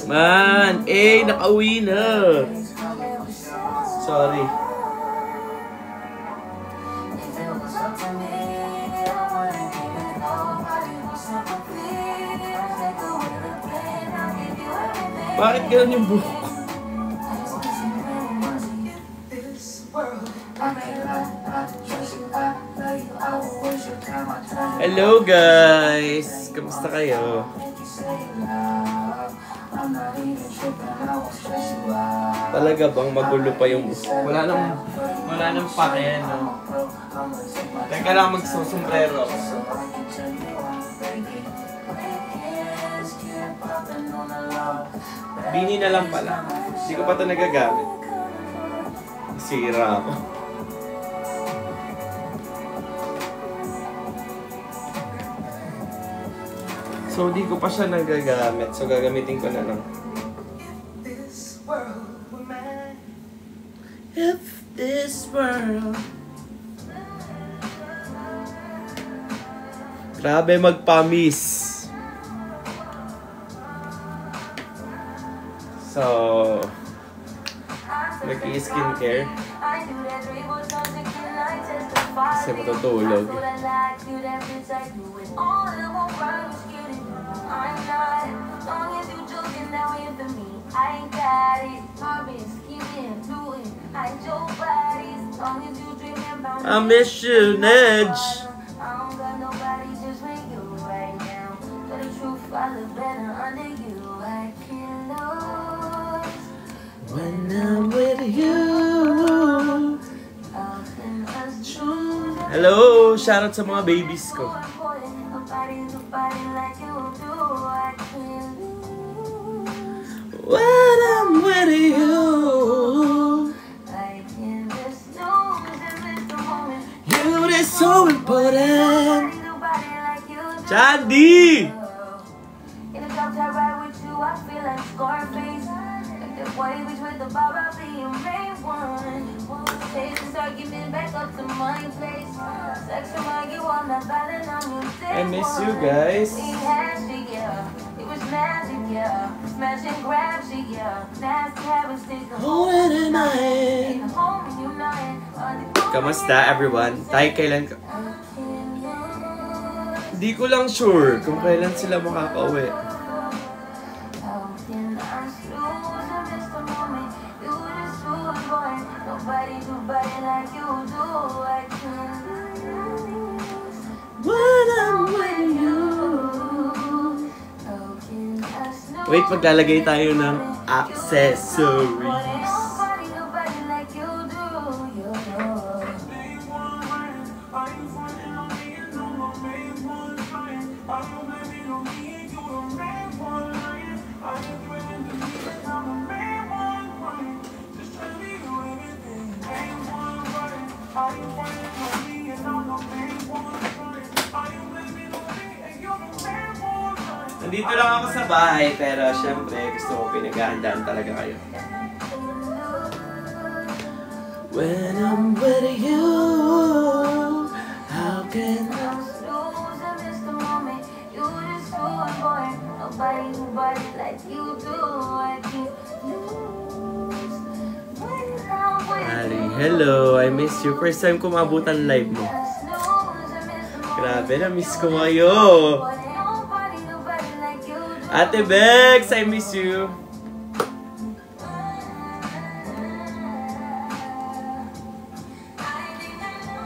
Man, nakauwi na. Sorry. Bakit ganun yung buhok ko? Hello guys! Kamusta kayo? Talaga bang magulo pa yung buhok? Wala nang pake, no? Teka lang, magsusumbrero. Bini na lang pala. Hindi ko pa ito nagagamit. Sira ako. So, hindi ko pa siya nagagamit. So, gagamitin ko na lang. If this world... Grabe magpamis. So, nag-i-skincare. Kasi matutulog. I miss you, Nedge. When I'm with you. Hello! Shoutout sa mga babies ko. When I'm with you. You is so important. Chandy! I miss you guys. Kamusta everyone? Tayo kailan ka? Hindi ko lang sure kung kailan sila makaka-uwi. Wait, maglalagay tayo ng accessories. Nandito lang ako sa bahay, pero syempre gusto ko pinaghahandaan talaga kayo. When I'm with you, how can I lose? I miss the moment. You just so important. Nobody like you do. I can't lose. Ali, hello. I miss you. First time ko maabutan live mo. Grabe, na-miss ko kayo. Ate Bex, I miss you.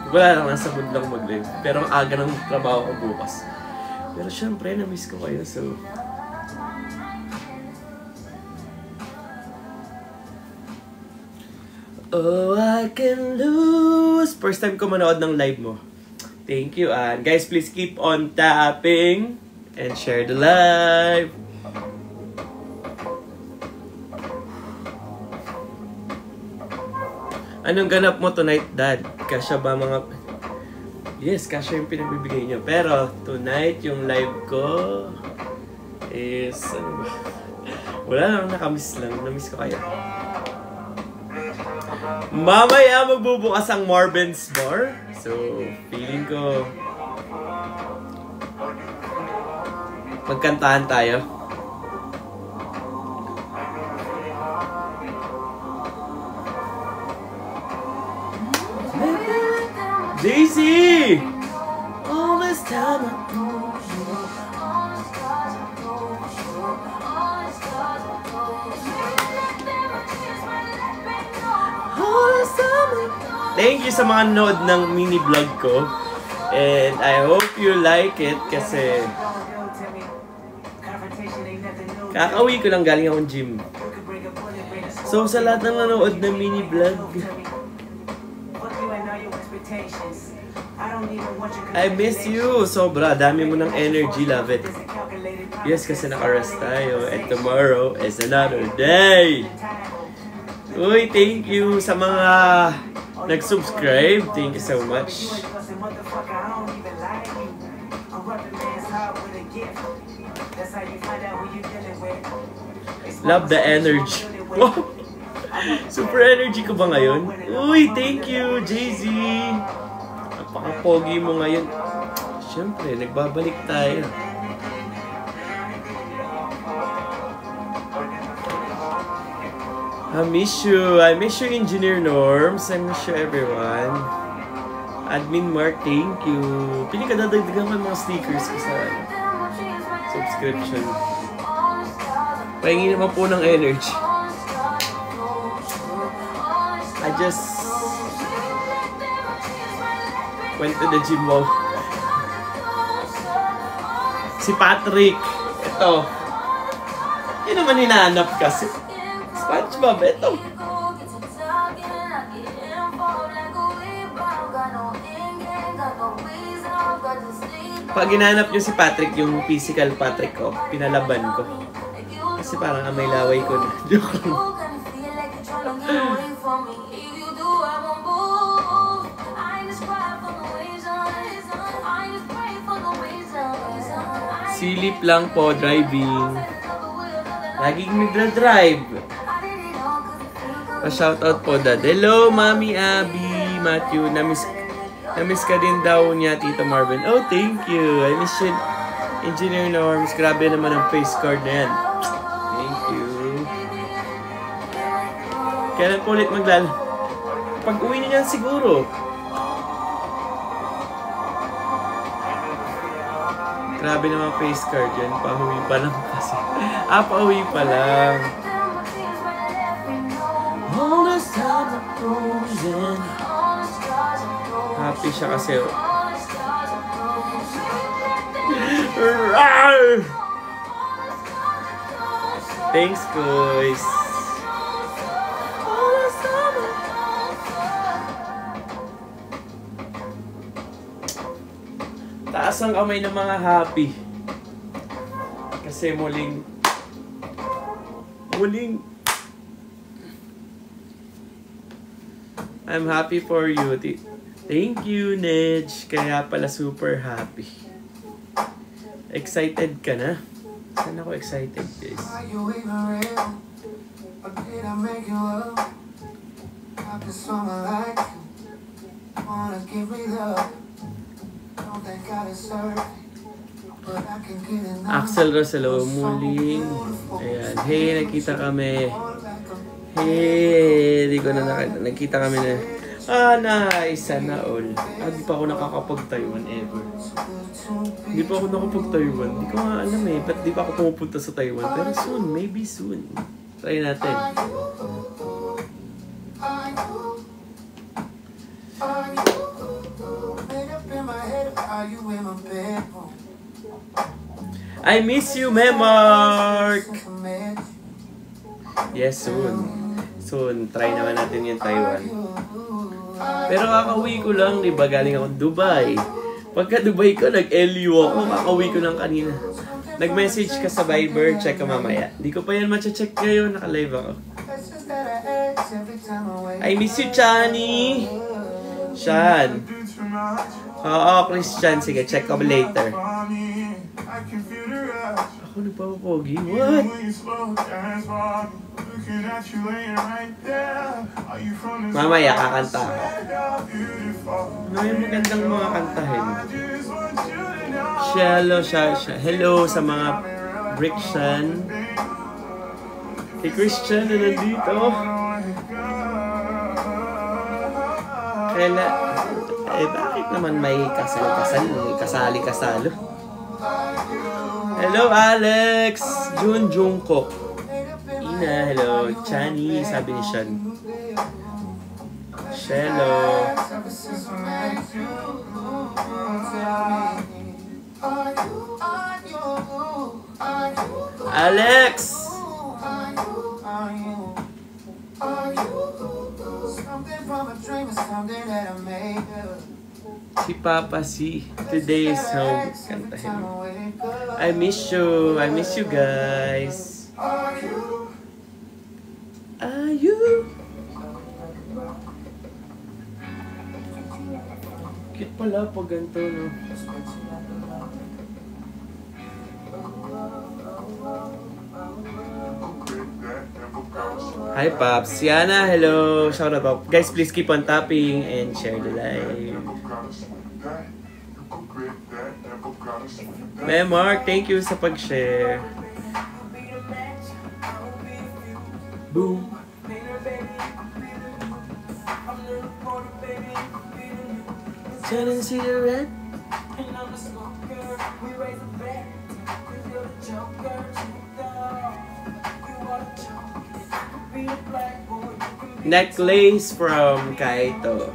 Wala lang, nasa mood lang mag-live. Pero ang aga ng trabaho ko bukas. Pero syempre, na-miss ko kayo, so... Oh, I can lose. First time ko manood ng live mo. Thank you, and guys, please keep on tapping and share the live. Anong ganap mo tonight, Dad? Kasya ba mga... Yes, kasya yung pinagbibigay niyo. Pero tonight, yung live ko is... Ano ba? Wala lang, nakamiss lang. Namiss ko kayo. Mamaya magbubukas ang Marvin's Bar. So, feeling ko... Magkantahan tayo. Daisy! All this time Thank you sa mga nanood ng mini vlog ko. And I hope you like it kasi kakauwi ko lang, galing akong gym. So sa lahat ng nanood ng mini vlog, I miss you. Sobra, dami mo ng energy, love it. Yes, kasi naka-rest tayo. And tomorrow is another day. Uy, thank you sa mga nag-subscribe. Thank you so much. Love the energy. Wow! Super energy ko ba ngayon? Uy, thank you, JZ. Napaka-pogi mo ngayon. Siyempre, nagbabalik tayo. I miss you. I miss you, Engineer Norms. I miss you, everyone. Admin Mark, thank you. Pili ka dadagdagan ko yung mga stickers ko sa subscription. Pahingi naman po ng energy. I just went to the gym mo. Si Patrick. Ito. Yun naman hinahanap kasi. SpongeBob, ito. Pag ginanap nyo si Patrick, yung physical Patrick ko, pinalaban ko. Kasi parang amay laway ko na. Joke lang. Silip lang po, driving. Laging nagdra-drive. Pa-shoutout po, Dad. Hello, Mami Abby, Matthew. Namiss ka din daw niya, Tito Marvin. Oh, thank you. I miss you, Engineer Norms. Grabe naman ang face card na yan. Thank you. Kailan po ulit maglala? Pag uwi niya siguro. Grabe naman face card yan. Pauwi pa lang kasi. Pauwi pa lang. Happy siya kasi. Thanks, guys. Taas ang kamay ng mga happy. Kasi muling I'm happy for you. Thank you, Nedge. Kaya pala super happy. Excited ka na? Saan ako excited, guys? Axel Rosalo, muling. Ayan. Hey, nakita kami. Hey, di ko na nakita kami na. Nice. Sana all. Di pa ako nakakapag-Taiwan ever. Di pa ako nakapag-Taiwan. Di ko nga alam eh. Ba't di pa ako pumupunta sa Taiwan? Pero soon. Maybe soon. Try natin. I miss you, Memark! Yes, soon. Soon, try naman natin yung Taiwan. Pero kakauwi ko lang, diba? Galing ako Dubai. Pagka Dubai ko, nag-LU ako. Kakauwi ko lang kanina. Nag-message ka sa Viber, check ka mamaya. Di ko pa yan macha-check ngayon, naka-live ako. I miss you, Chani! Sean. Oo, Christian. Sige, check ko later. Ako nagpapapogi? What? Mamaya kakanta ako. Ano yung magandang mga kantahin? Hello sa mga Bricksan. Hey Christian na nandito. Eh, bakit naman may kasali-kasalo? Hello, Alex! Jun Jungkook. Ina, hello. Chani, sabi ni Sean. Hello. Alex! Si Papa C. Today is home. Kantahin mo. I miss you. I miss you guys. Are you? Cute pala pag ganito, no? Hi, Pops. Yana, hello. Shout out. Guys, please keep on tapping and share the live. Mark, thank you sa pag-share. Boom. Turn and see the red. Necklace from Kaito.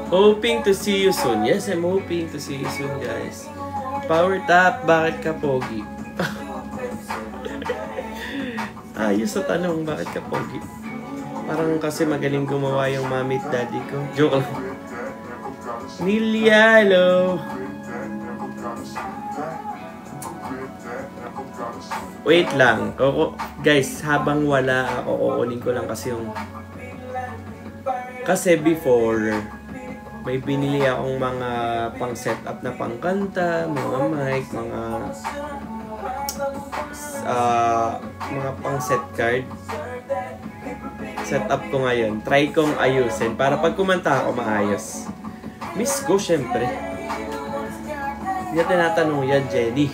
Hoping to see you soon. Yes, I'm hoping to see you soon, guys. Power tap, bakit ka pogi? Ayos sa tanong, bakit ka pogi? Parang kasi magaling gumawa yung mami at daddy ko. Joke lang. Nilia, hello. Wait lang. Guys, habang wala ako, kukunin ko lang kasi yung... Kasi before, may binili akong mga pang-setup na pangkanta, mga mic, mga pang-set card. Setup ko ngayon. Try kong ayusin para pag kumanta ako maayos. Miss ko, syempre. Hindi na tinatanong yan, Jenny.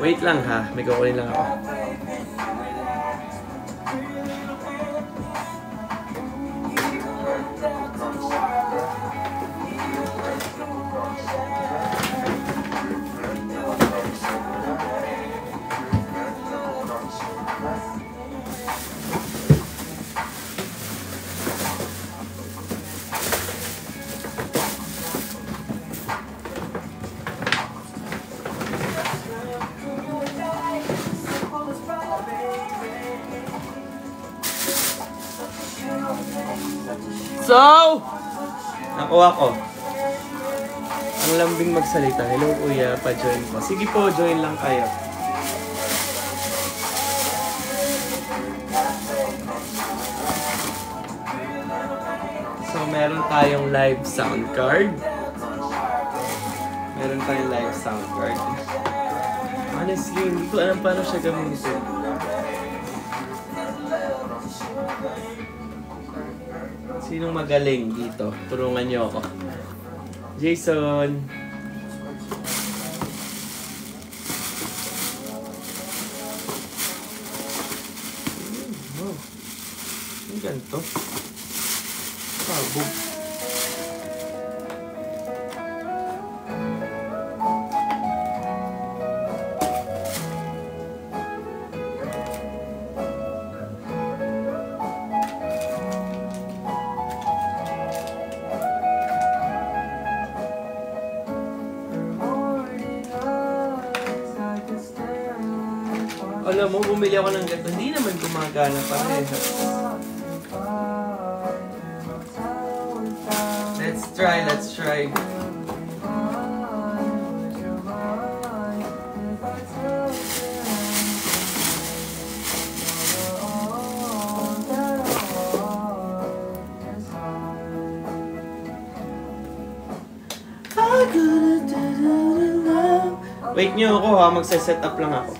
Wait lang ha, may kukunin lang ako. So, nakuha ko. Ang lambing magsalita. Hello kuya, pa-join ko. Sige po, join lang kayo. So, meron tayong live sound card. Meron tayong live sound card. Honestly, hindi ko alam paano siya gamitin. Sinong magaling dito? Tulungan niyo ako. Jason. Oh. Ang ganito. Pabog. Alam mo, bumili ako ng ganito. Hindi naman gumagana parehas. Let's try. Wait nyo ako ha, magsa-set up lang ako.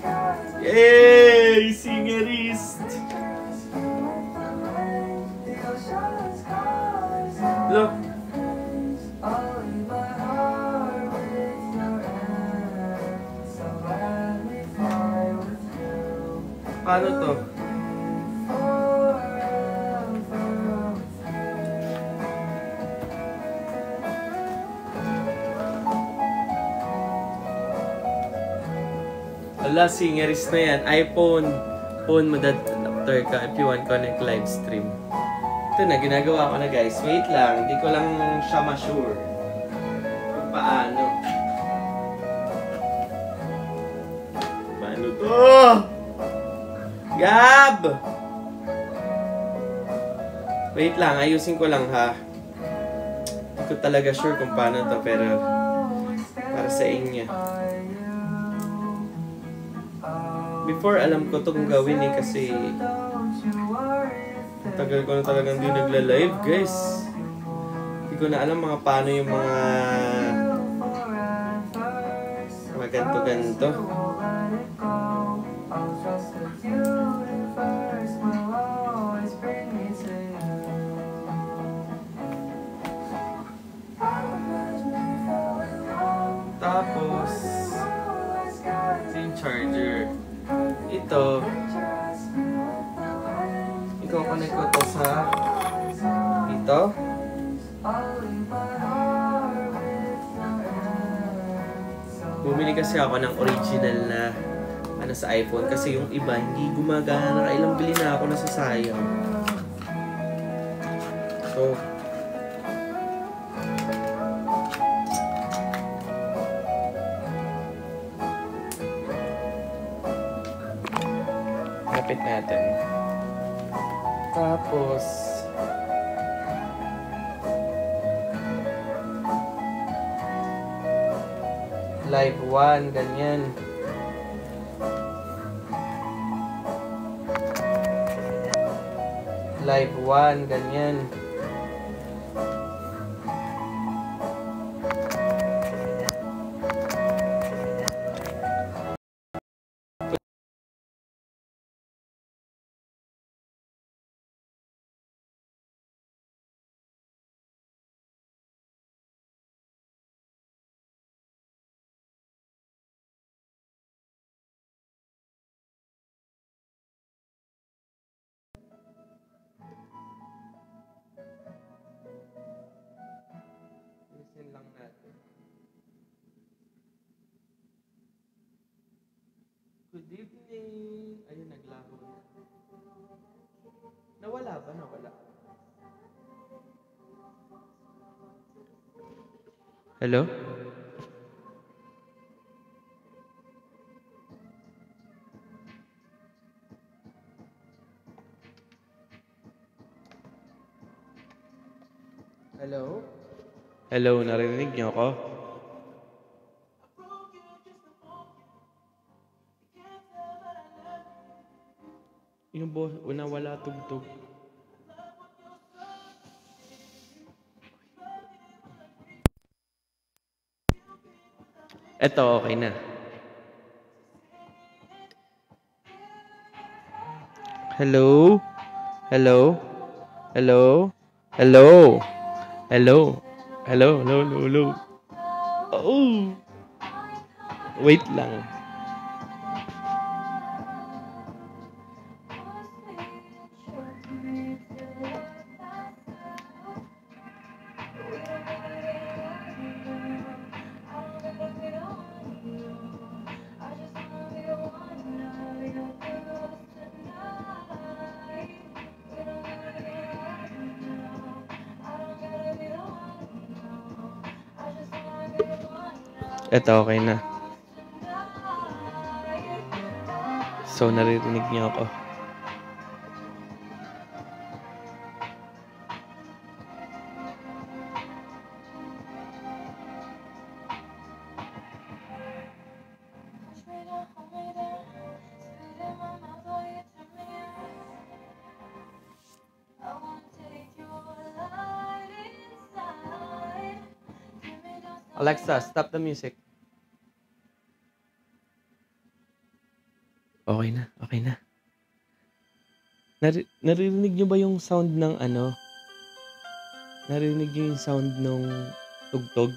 Yay! Singerist! Look! Paano to? Wala, singeris na yan. iPhone. Phone mo that adapter ka if you want connect live stream. Ito na, ginagawa ko na guys. Wait lang, hindi ko lang siya ma-sure kung paano. Paano to? Gab! Wait lang, ayusin ko lang ha. Hindi ko talaga sure kung paano to, pero para sa inyo. Before, alam ko itong gawin eh, kasi tagal ko na talagang di nagla-live, guys. Hindi ko na alam mga paano yung mga ganto-ganto. Tapos, yung charger. Ito, i-connect ko to sa dito. Bumili kasi ako ng original na ano sa iPhone kasi yung iba hindi gumagana. Ilang bili na ako, nasasayang. So, kapit natin. Tapos, live 1, ganyan. Live 1, ganyan. Listen lang natin. Good evening. Ayun, naglaho na. Nawala ba? Nawala. Hello? Hello? Hello, narinig niyo ako? Yung boss, wala tugtog. Eto, okay na. Hello? Hello? Hello? Hello? Hello? Hello? Hello? Hello? Hello? Oh! Wait lang. Eto, okay na. So, naririnig niyo ako. Alexa, stop the music. Okay na, okay na. Naririnig nyo ba yung sound ng ano? Naririnig nyo yung sound ng tugtog?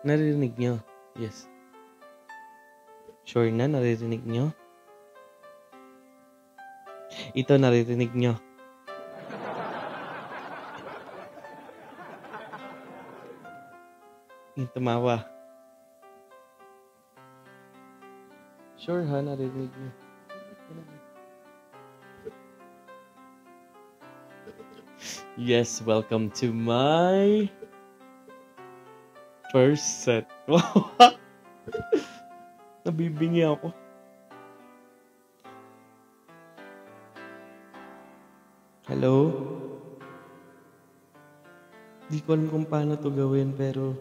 Naririnig nyo? Yes. Sure na, naririnig nyo? Ito, naririnig nyo. Yung tumawa. Sure ha, naririnig nyo. Yes, welcome to my first set. Nabibingi ako. Hello? Di ko alam kung paano to gawin, pero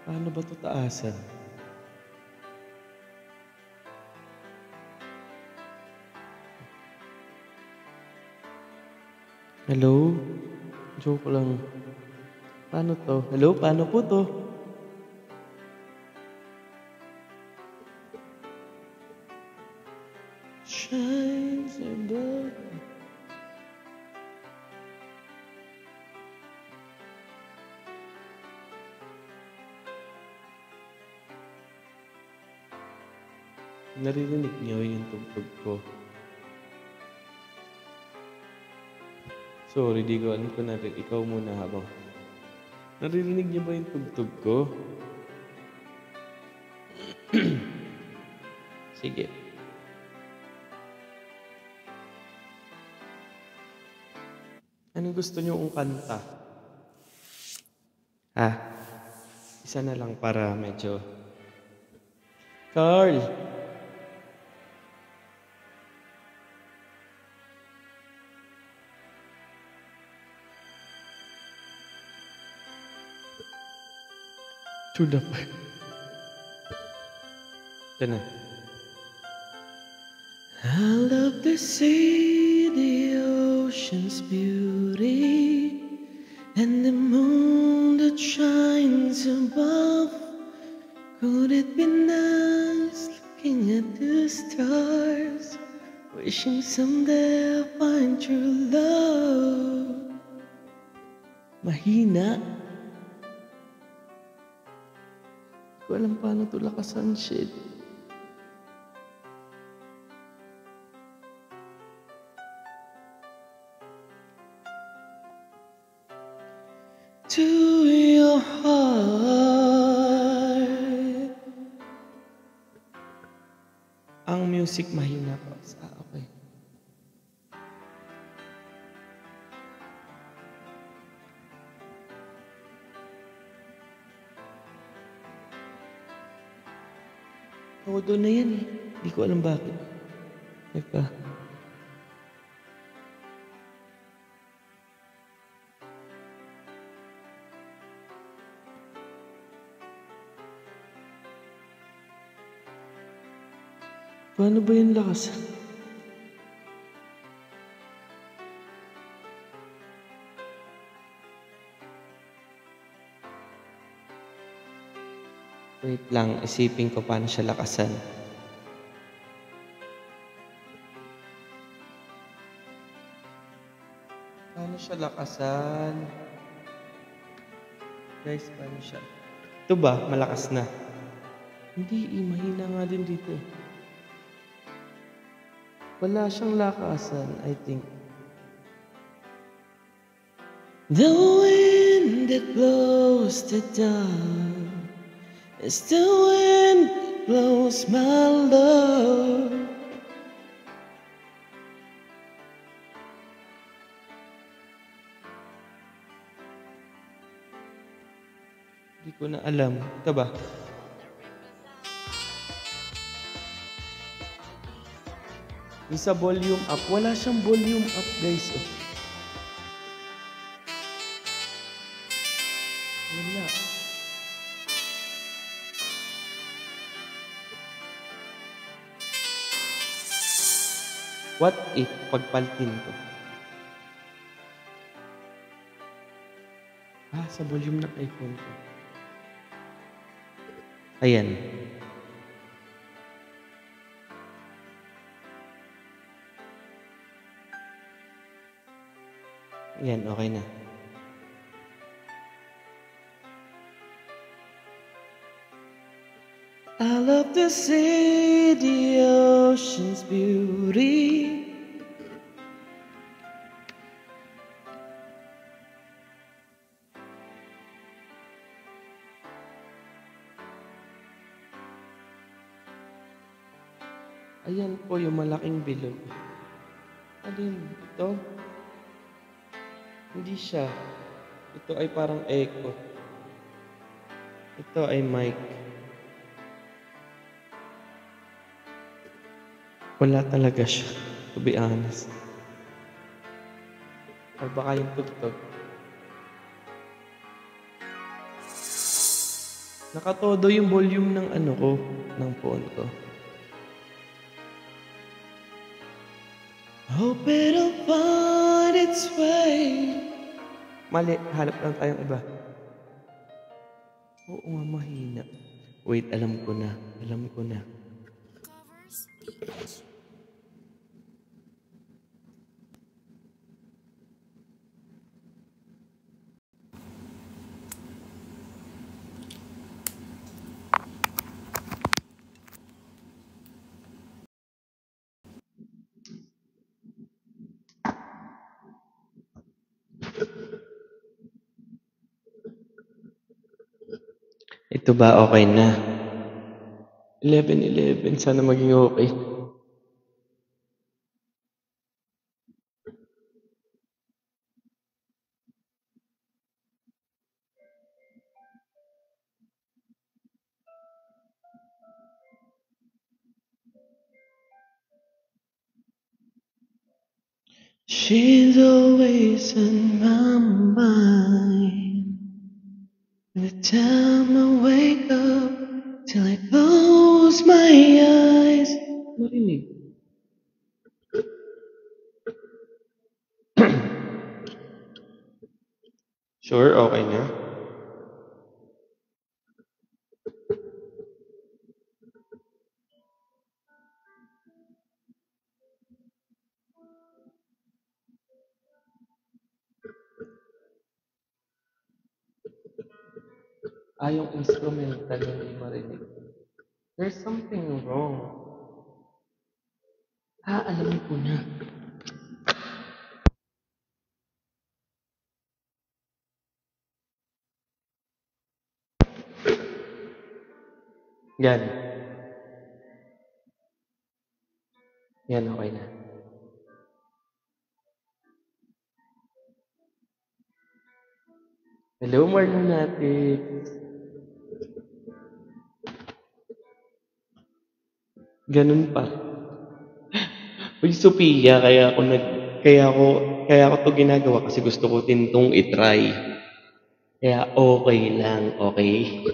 paano ba to taasan? Hello? Joke lang. Paano to? Hello? Paano po to? Shines above. Naririnig niyo yung tugtog ko. Sorry, di ko alam kung ikaw muna habang. Naririnig niyo ba yung tugtog ko? Sige. Anong gusto niyo kong kanta? Isa na lang para medyo... Carl! To the point. Ito na. I love the sea, the ocean's beauty, and the moon that shines above. Could it be nice looking at the stars, wishing someday I'll find true love? Mahina. Hindi ko alam paano ito lakasan, shit. To your heart. Ang music mahina pa. Okay. Oo, doon na yan eh. Hindi ko alam bakit. Teka. Paano ba yung lakas? Wait lang, isipin ko paano siya lakasan. Paano siya lakasan? Guys, paano siya? Ito ba? Malakas na. Hindi, mahina nga din dito. Wala siyang lakasan, I think. The wind that blows the dawn is the wind that blows my love. Hindi ko na alam. Ito ba? Yung sa volume up. Wala siyang volume up, guys. Oh. Wala. What if pagpaltin ko? Sa volume ng iPhone ko. Ayan. Ayan, okay na. I love to see the ocean's beauty. Ayan po yung malaking bilog. Alin? Ito? Hindi siya. Ito ay parang echo. Ito ay mic. Wala talaga siya, to be honest. Or baka yung tugtog. Nakatodo yung volume ng ano ko, ng phone ko. Hope it'll find its way. Mali, hanap lang tayong iba. Oo nga, mahina. Wait, alam ko na. Alam ko na. Ito ba okay na? 11:11, sana maging okay. She's always in my mind. The time I wake up till I close my eyes. Marinig. Sure, okay na. Yung instrumental hindi marinig. There's something wrong. Alam ko na. Yan. Yan, okay na. Hello, morning natin. Ganun pa. Uy, Sophia, kaya ako to ginagawa kasi gusto ko tintong itry. Kaya okay lang, okay?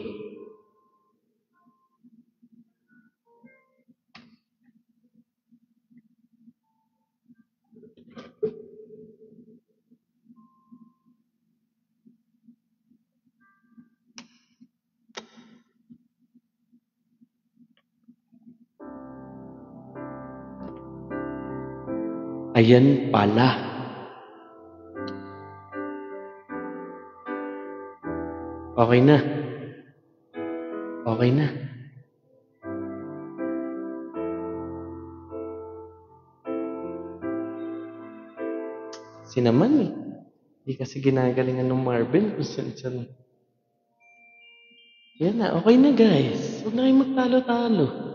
Ayan pala. Okay na. Okay na. Sinaman eh. Hindi kasi ginagalingan ng Marvin. Yan na, okay na guys. Huwag na kayong magtalo-talo.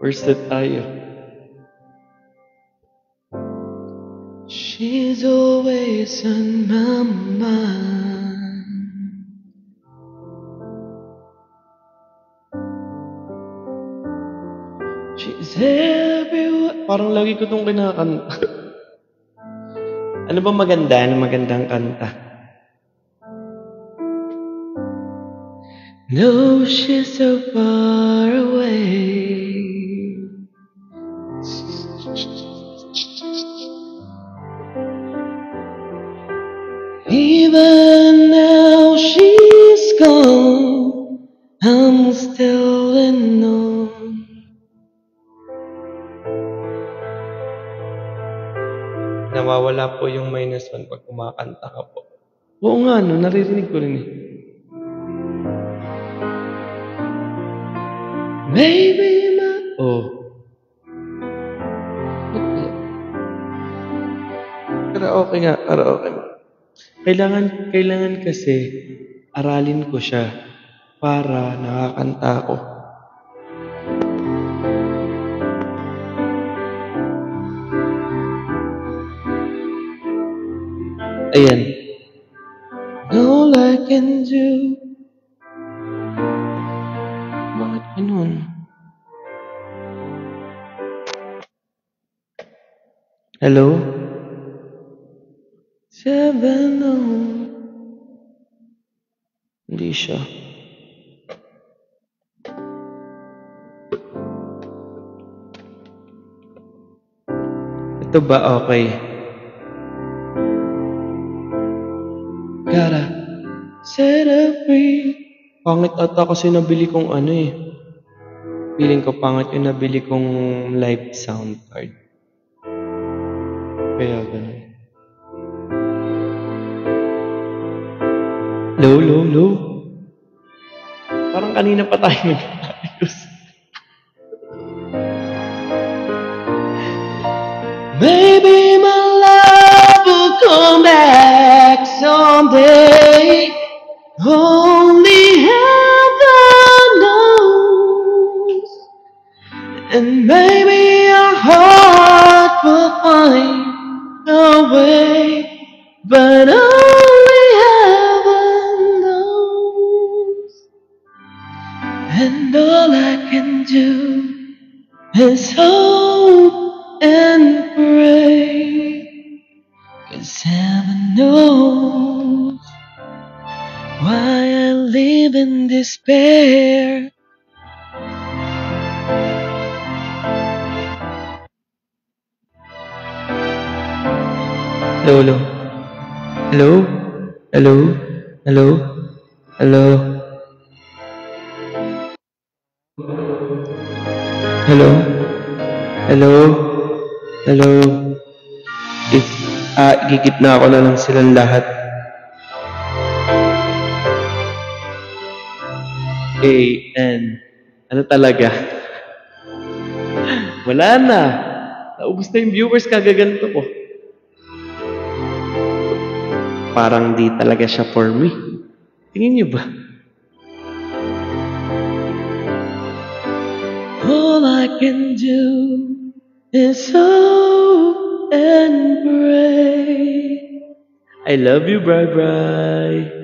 Where's that tayo? She's always on my mind. She's everywhere. Parang lagi ko itong kinakanta. Ano ba maganda? Ano magandang kanta? No, she's so far away. Even now she's gone, I'm still in nawawala po yung -1 pag kumakanta ka po. Oo nga, no, naririnig ko rin eh. Maybe karaoke nga, karaoke. Kailangan kasi aralin ko siya para nakakanta ako. Ayan. All I can do. Bakit ganun? Hello? 7 Hindi siya. Ito ba okay? Gotta set her free. Pangit ata kasi nabili kong ano eh. Feeling ko pangit yung nabili kong live sound card. Kaya ganun. Low. Parang kanina pa tayo nag-ayos. Maybe my love will come back someday. Only heaven knows. And maybe our heart will find a way. But only heaven knows. And all I can do is hope and pray. 'Cause heaven knows why I live in despair. Hello? Hello? Hello? Hello? Hello? Hello? Hello? Hello? Gigit na ako na lang silang lahat. Ano talaga? Wala na. Naubos na yung viewers, kagaganto ko. Parang di talaga siya for me. Tingin niyo ba? All I can do is hope and pray. I love you, bye-bye.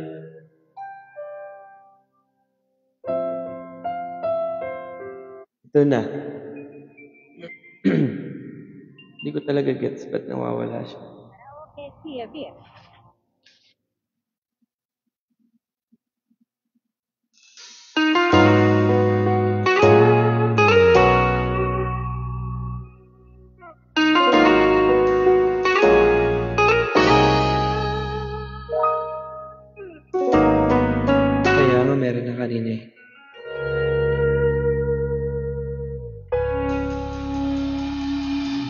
Ito na. Hindi ko talaga gets ba't nawawala siya. Kaya nga meron na kanina eh.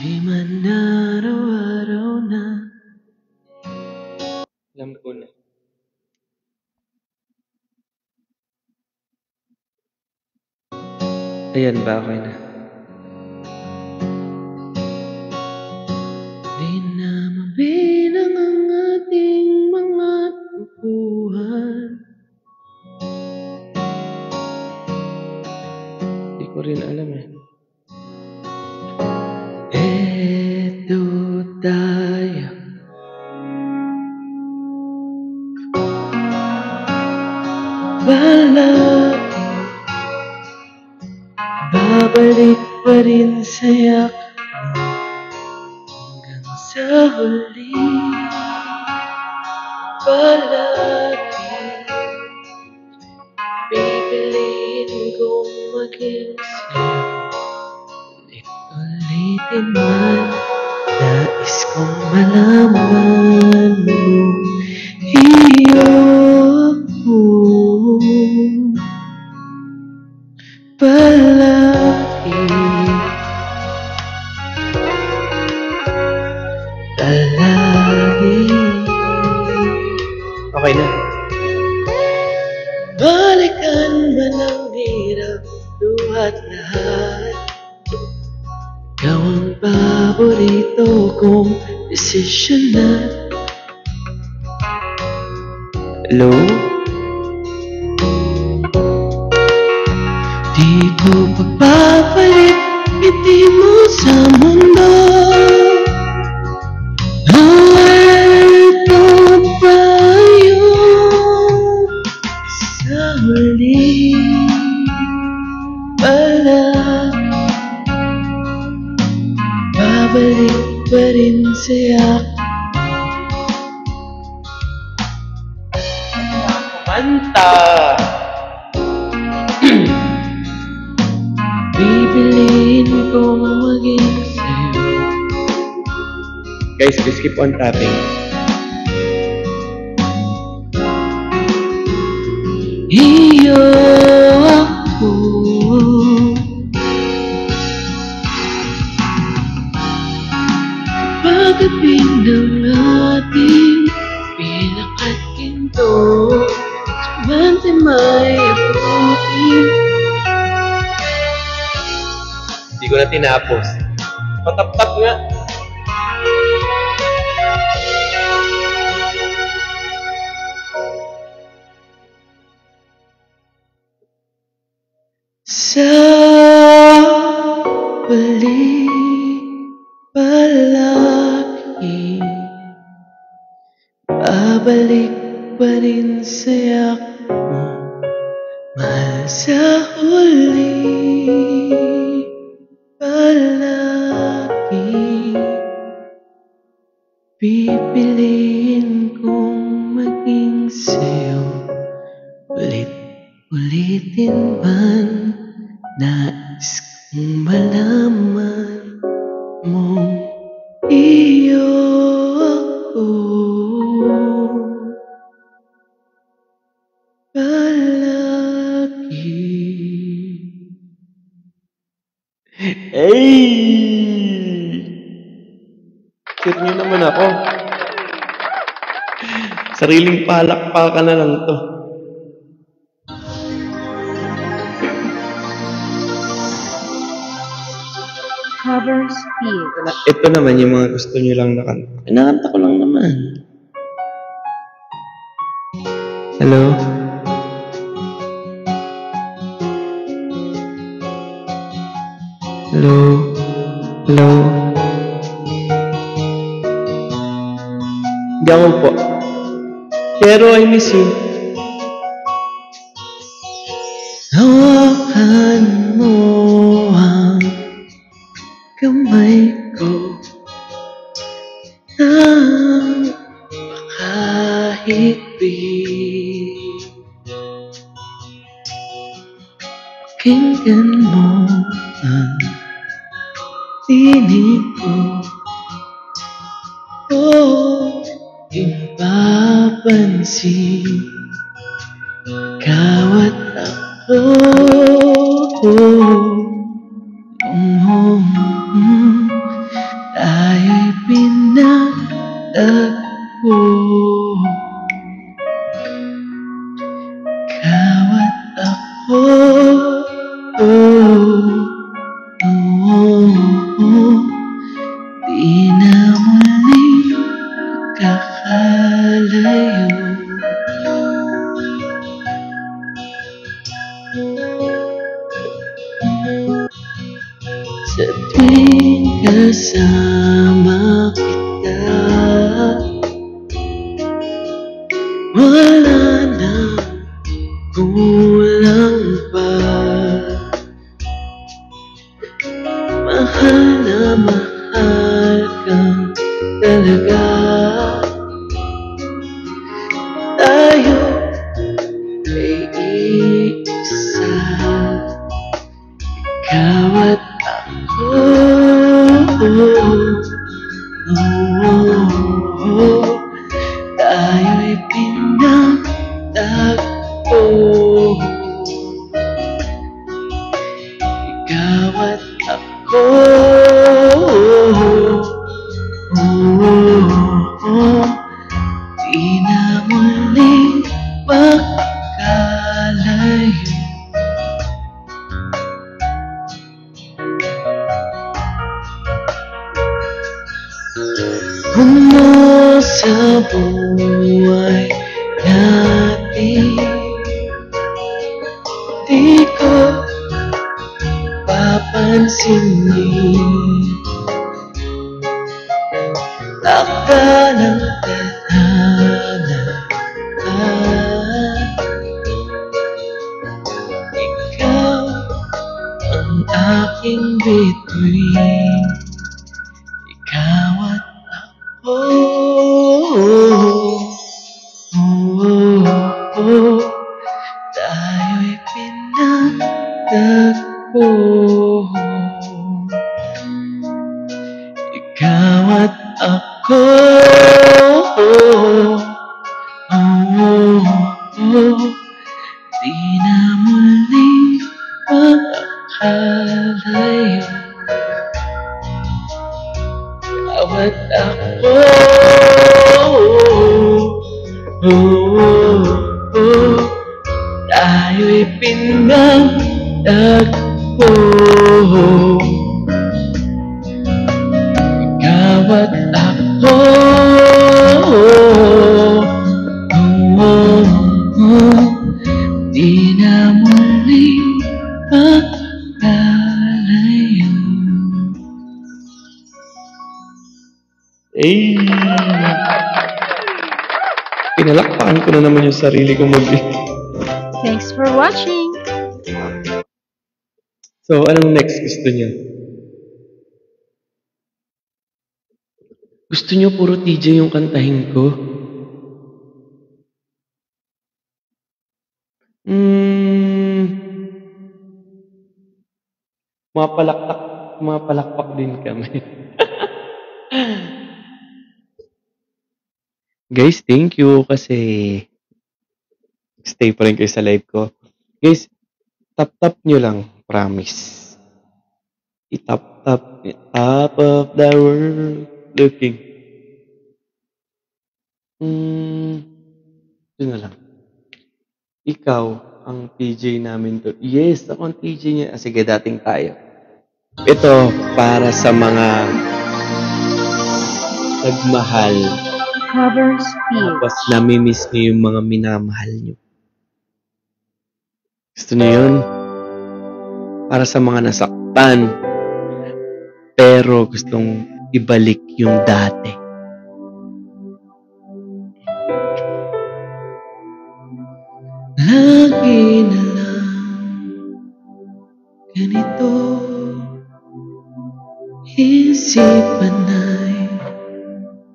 Di man araw-araw na. Alam ko na. Ayan ba, okay na? Di na mabilang ang ating mga tupuhan. Di ko rin alam eh. Eto tayo. Palagi babalik pa rin sa'yo hanggang sa huli. Palagi pipiliin kong maging sa'yo. Ulit-ulitin man, nais kong malaman mo. Iyo palagi. Okay na. Balikan man ang hirap, luhat lahat. Ikaw ang paborito kong desisyon na. Hello? Di ko pagpapalit ngiti mo sa mundo. Ito ba yun sa huli pala? Babalik pa rin sa'yo. Kumanta! Bibiliin kong maging sa'yo. Guys, just keep on tapping. Iyo ako. Pagdating ng ating bilang at ginto, sumante may abutin. Hindi ko na tinapos. Patap-tap nga. Sa palagi, babalik pa rin sa'yo mo, mahal sa huli. Palagi pipiliin kong maging sa'yo, ulit-ulitin man. Nais kong malaman mong iyo ako. Palagi. Hey! Sir niyo naman ako. Sariling palakpakan na lang to. Cover speed. Ito naman yung mga gusto nyo lang na kanta. Kinakanta ko lang naman. Hello? Hello? Hello? Hindi ako po. Pero I miss you. Hawakan mo ang kamay ko ng makahigpit. Pakinggan mo ang tinig ko. Di mapapansin ikaw at ako. Tayo'y pinagtagpo. Ikaw at ako. Di na muling kakalayo. Sa tuwing kasama kita, wala na kulang pa. Mahal na mahal kang talaga. Tayo ay iisa, ikaw at ako. Tayo'y pinagtagpo. Ikaw at ako. Di na muli singin akala ng tadhana at ikaw ang aking bituin, ikaw at ako. Tayo'y pinagtagpo, ikaw at ako. Di na muling makakalayo, ikaw at ako. Tayo'y pinagtagpo, ikaw at ako. Di na muling makakalayo. Eh, pinalakpakan ko na naman yung sarili ko Thanks for watching. So, anong next gusto niyo? Gusto niyo puro TJ yung kantahin ko? Mapalakpak din kami. Guys, thank you kasi stay pa rin kayo sa live ko. Guys, tap-tap nyo lang, promise. I-tap-tap, top of the world, looking. Yun na lang. Ikaw, ang TJ namin to. Yes, ako ang TJ niya. Sige, dating tayo. Ito, para sa mga nagmahal. Cover speed. Tapos namimiss niyo yung mga minamahal niyo. Gusto niyo yun? Para sa mga nasaktan. Pero gustong ibalik yung dati. Lagi na lang ganito, isipan ay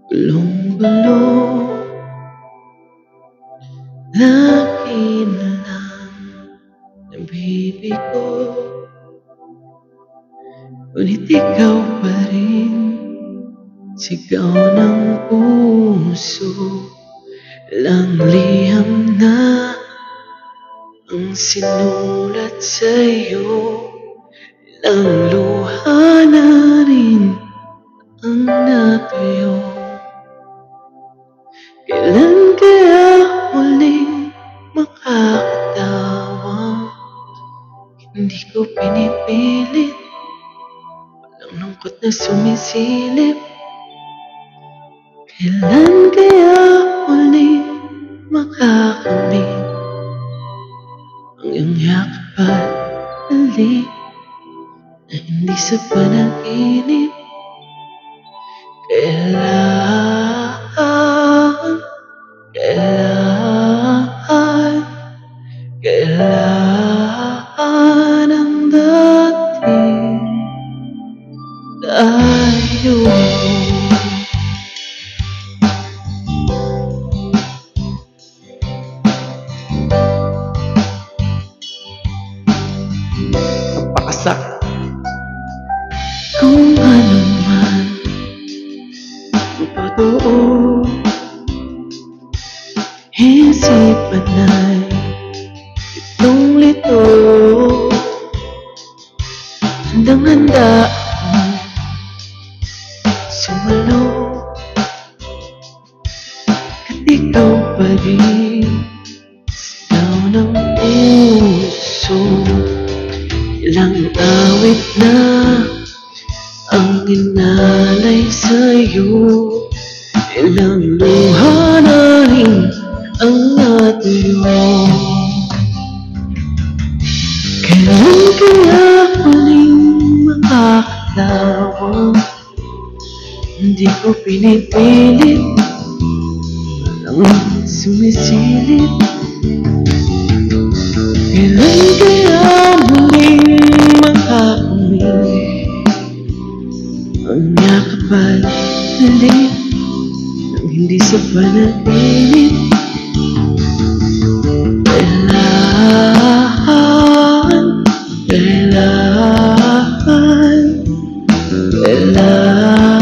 gulong-gulo. Lagi na lang nabibigo, ngunit ikaw pa rin, sigaw ng puso. Ilang liham na ang sinulat sa'yo, ilang luha na rin ang natuyo. Kailan kaya muling makakatawa? Hindi ko pinipilit, walang lungkot na sumisilip. Kailan kaya muling makakamit ang iyong yakap at halik na hindi sa panaginip? Kailan ang dating tayo? Napakasak. Kung ano man ang totoo, isipan ay litong-lito. Handang-handa sumalo, kat ikaw pa rin, sigaw ng puso. Ilang awit na ang inalay sa'yo, ilang luha na rin ang natuyo. Kailan kaya muling bitawan. Hindi ko pinipilit, walang sumisilip. Kailan kaya muling makauwi ang yakap at halik nang hindi sa panaginip? Kailan, kailan, kailan, kailan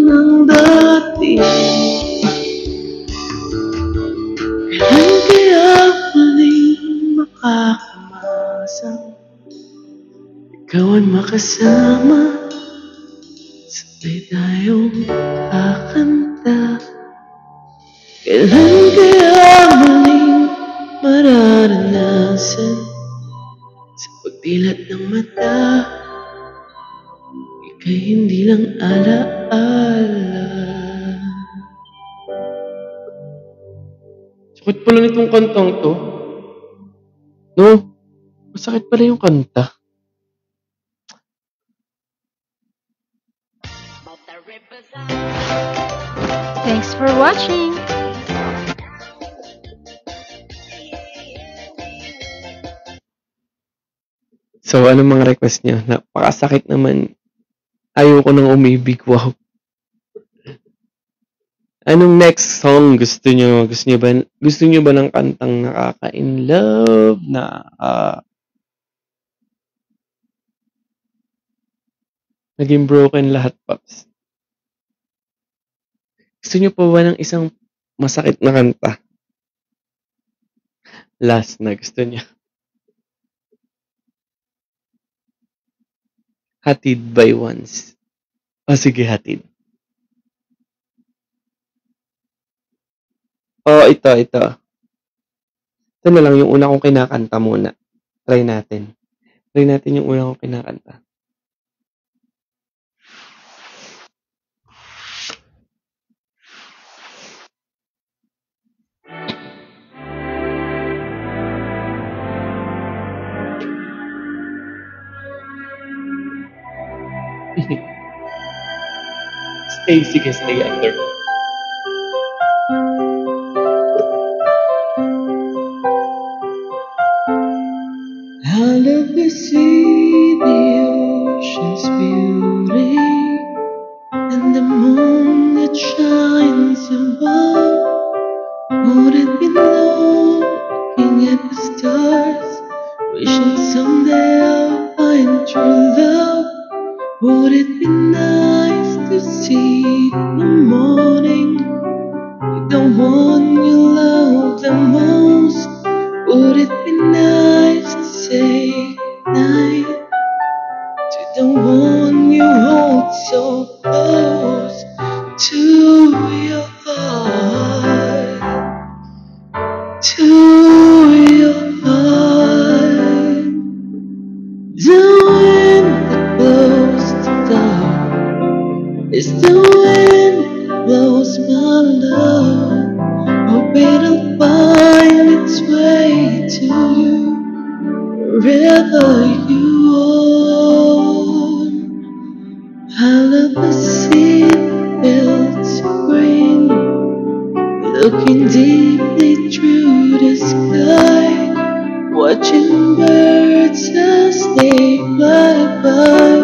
ang dati? Kailan kaya muling makakamasang ikaw ang makasama? Sabay tayong kakanta. Kailan kaya muling mararanasan sa pagdilat ng mata? Ika'y hindi lang alaala. Sakit pala nitong kantang to. No? Masakit pala yung kanta. Thanks for watching. So, anong mga request nyo? Napakasakit naman. Ayoko nang umibig. Wow. Anong next song gusto nyo? Gusto nyo ba ng kantang nakaka-in love na naging broken lahat, Pops? Gusto nyo pa ba ng isang masakit na kanta? Last na gusto nyo. Hatid by Once. Sige, hatid. Ito. Ito na lang yung una kong kinakanta muna. Try natin yung una kong kinakanta. Sige, stay after. I love to see the ocean's beauty and the moon that shines above. Wouldn't be looking at the stars, wishing someday I'll find true love. Would it be nice to see the morning with the one you love the most? Would it be nice to say goodnight to the one you hold so close to your heart, to your heart? The wind that blows the dark is the wind that blows my love. Hope it'll find its way to you wherever you are. I love the sea built green, looking deeply through the sky, watching birds as they fly by,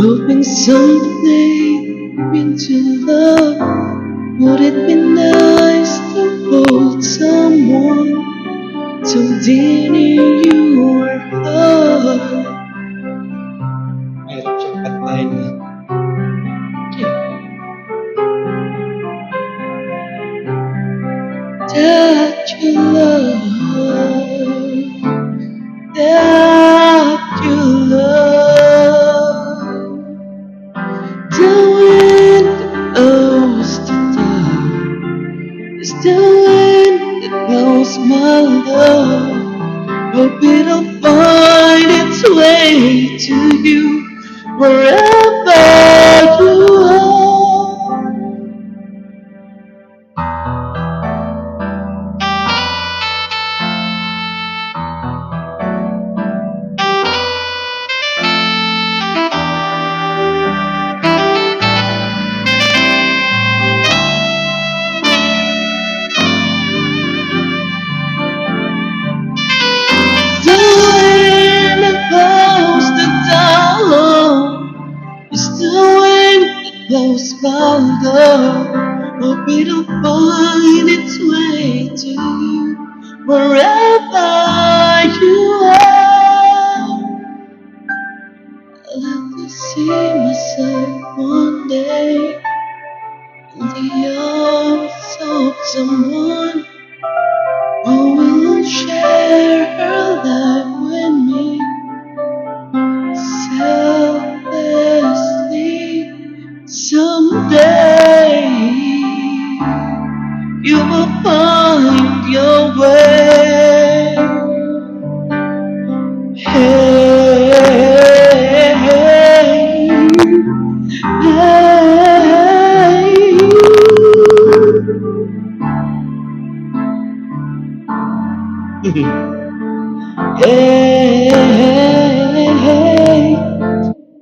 hoping someday into love. Would it be nice to hold someone so dear near your heart? Mahirap siyang kantahin na. That you love, that you love. The wind that blows the dark is the wind that blows my love. Hope it'll find its way to you wherever you are. close my door, hope it'll find its way to you, wherever you are. I love to see myself one day in the arms of someone who will share her life with me selflessly. Someday you will find your way. Hey, hey.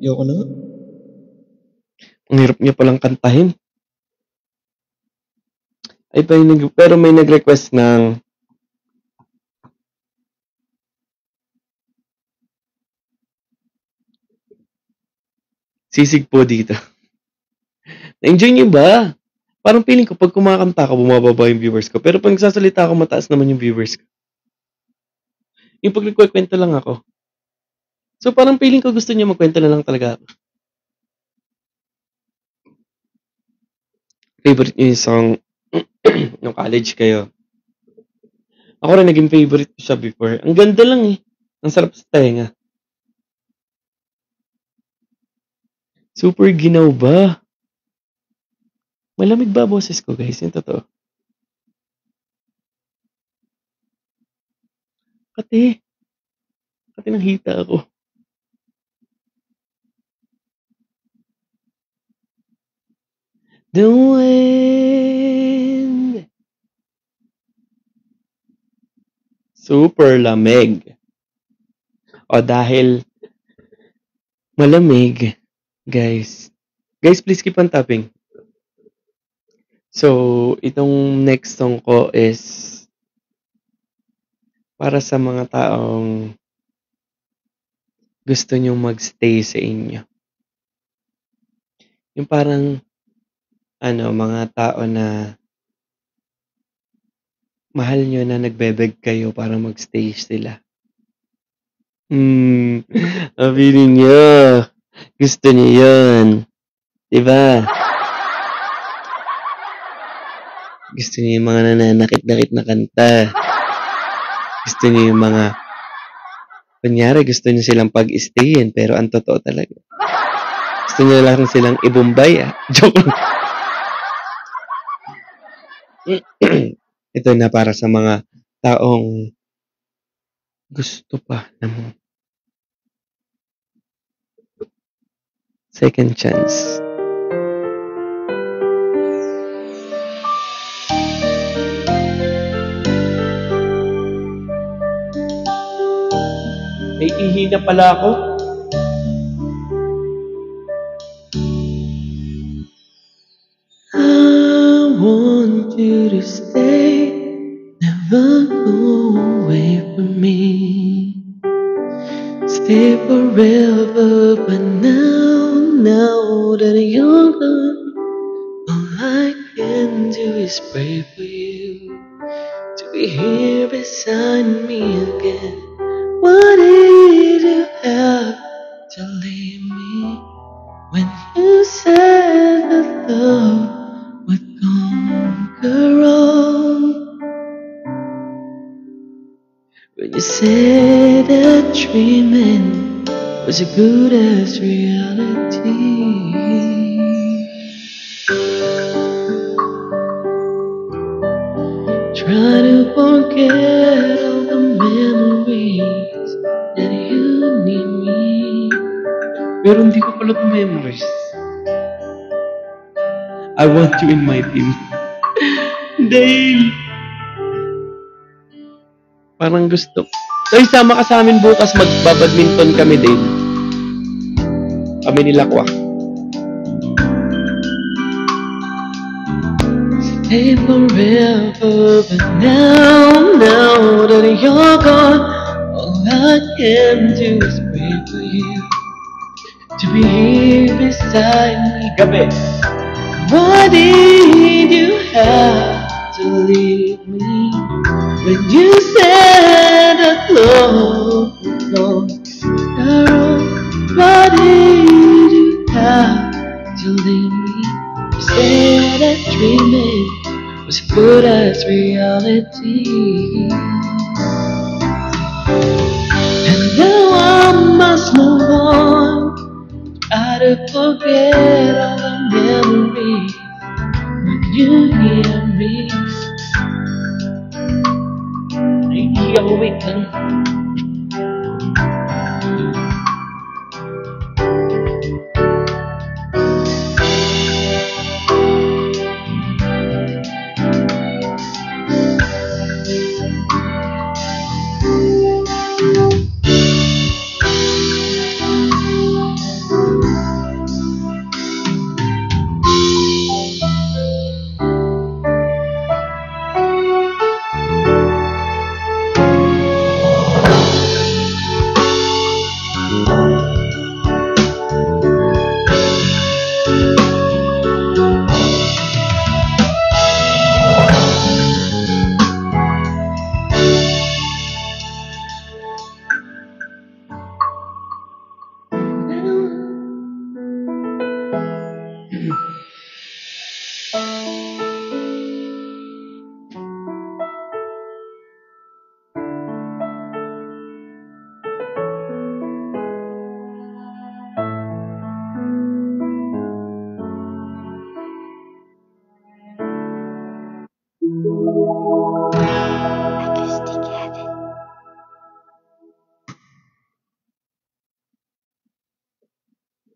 Yoko na. Ang hirap niya palang kantahin. Pero may nag-request ng sisig po dito. Na-enjoy niyo ba? Parang feeling ko pag kumakanta ako, bumababa yung viewers ko. Pero pag nagsasalita ako, mataas naman yung viewers ko. Yung pag nagkwento lang ako. So parang feeling ko gusto niya magkwento na lang talaga ako. Favorite niyo yung song nung college kayo. Ako rin naging favorite ko siya before. Ang ganda lang eh. Ang sarap sa tenga. Super ginaw ba? Malamig ba boses ko guys? Yung totoo. Kati nang hita ako. The wind. Super lamig. O dahil malamig, guys. Guys, please keep on tapping. So, itong next song ko is para sa mga taong gusto nyong magstay sa inyo. Yung parang mga tao na mahal nyo na nagbebeg kayo para magstay sila. Abilin nyo. Gusto nyo yun. Diba? Gusto nyo yung mga nananakit-nakit na kanta. Gusto nyo yung mga kunyari, gusto nyo silang pag-stayin pero ang totoo talaga. Gusto nyo lang silang ibumbay. Joke lang. Ito na para sa mga taong gusto pa ng second chance. May ihi na pala ako. I want you to stay, never go away from me. Stay forever, but now that you're gone, all I can do is pray for you to be here beside me again. Why did you have to leave me when you said that love would conquer all? When you said that dreaming was as good as reality. Try to forget all the memories that you need me. Pero hindi ko pala ito memories. I want you in my team. Dale! Parang gusto. So, isama ka sa amin bukas. Magbabadminton kami, Dale. Kami nila Kwa. Stay forever, but now that you're gone, all I can do is pray for you to be here beside me. Gabi. Why did you have to leave me when you said that love would go around? Why did you have to leave me? You said that dreaming was good as reality. And now I must move on. Try to forget all the memories when you hear me. Hindi ako wait lang.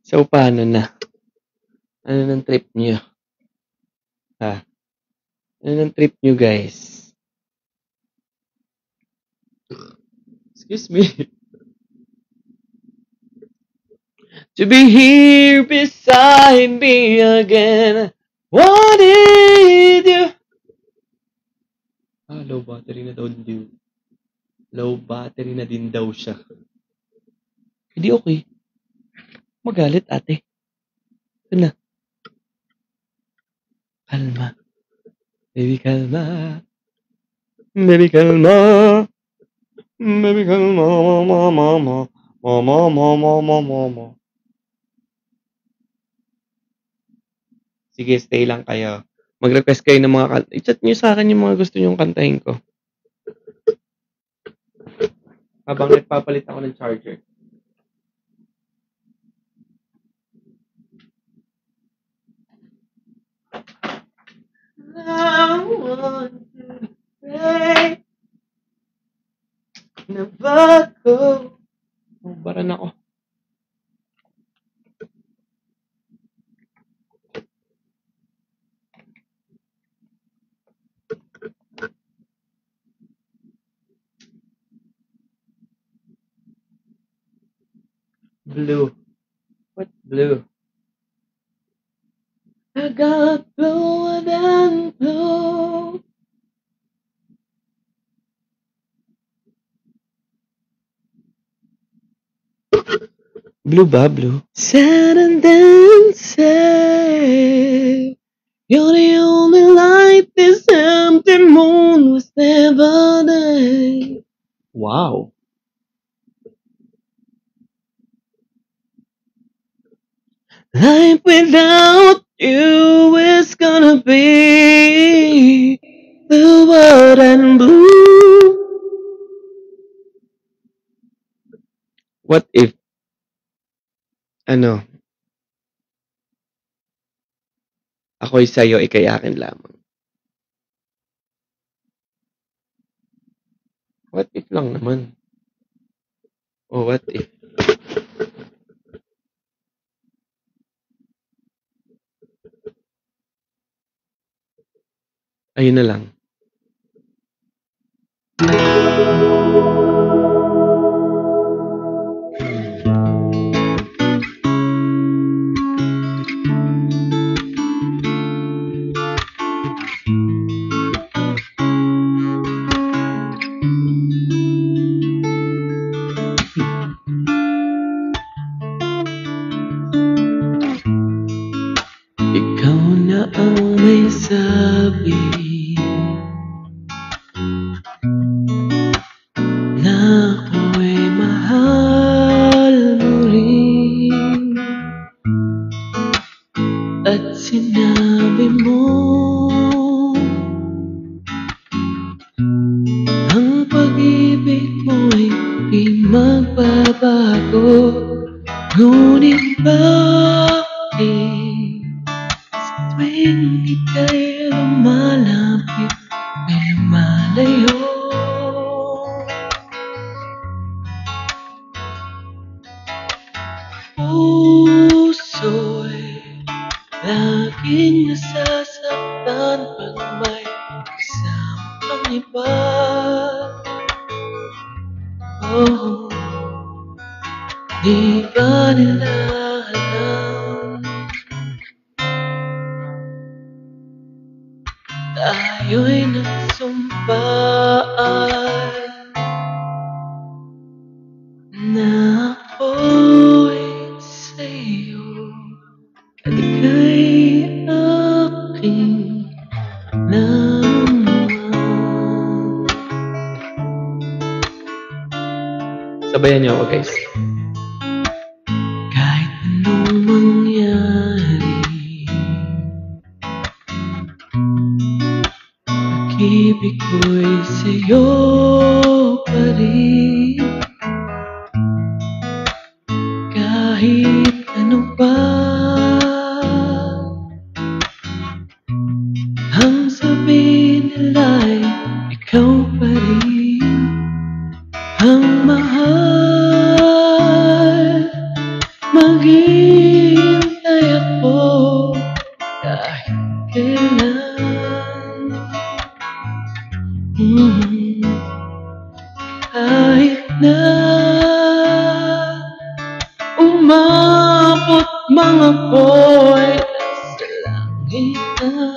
So, paano na? Ano ng trip nyo? Ha? Ano ng trip nyo, guys? Excuse me. To be here beside me again. What did you... low battery na daw din. Low battery na din daw siya. Hindi okay. Magalit, ate. Ito na. Kalma. Baby, kalma. Baby, kalma. Baby, kalma. Mama. Sige, stay lang kayo. Mag-request kayo ng mga kanta. I-chat nyo sa akin yung mga gusto nyong kantahin ko. Habang nagpapalit ako ng charger. I want to pray na bago. Baran ako. Blue. What blue? I got bluer than blue. Blue ba? Blue? Sad and then say you're the only light this empty moon was never there. Wow. Life without you is gonna be bluer than blue. What if ako'y sa'yo, ika'y akin lamang. What if lang naman? Oh, what if? Ayun na lang. sinabi mo ang pag-ibig mo'y di magbabago. Ngunit bakit sa tuwing ika'y lumalapit ay lumalayo? Puso'y laging nasasaktan pag may kasamang iba. Oh, di ba nila alam tayo'y nagsumpaan na ako'y sa'yo at ika'y aking lamang. Sabayan niyo ako, guys. Kahit anong mangyari, pag-ibig ko'y sa'yo pa rin. Kahit ano pa ang sabihin nila'y ikaw pa rin ang mahal. Maghihintay ako kahit kailan. Kahit na umabot mga apoy sa langitan,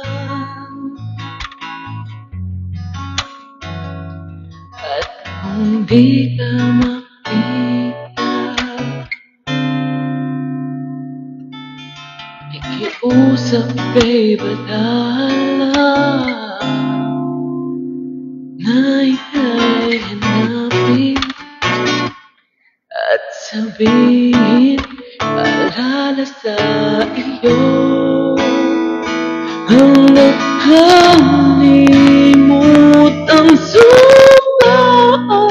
at kung di ka makita, ikiusap kay Badala na ika'y hanapin at sabihin paalala sa iyo ang nakalimut ang sumpaan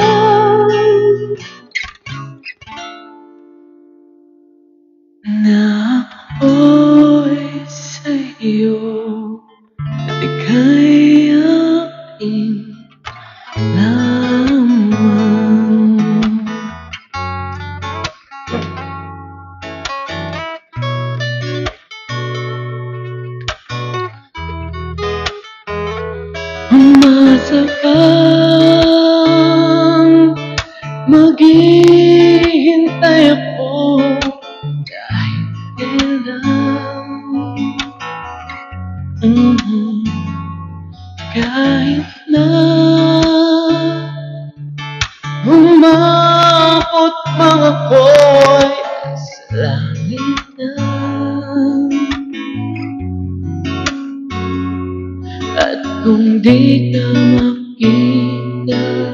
na ako'y sa'yo at ika'y aking lamang. Umasa kang maghihintay ako kahit kailan. Kahit na umabot mga apoy sa langitan, at kung di ka makita,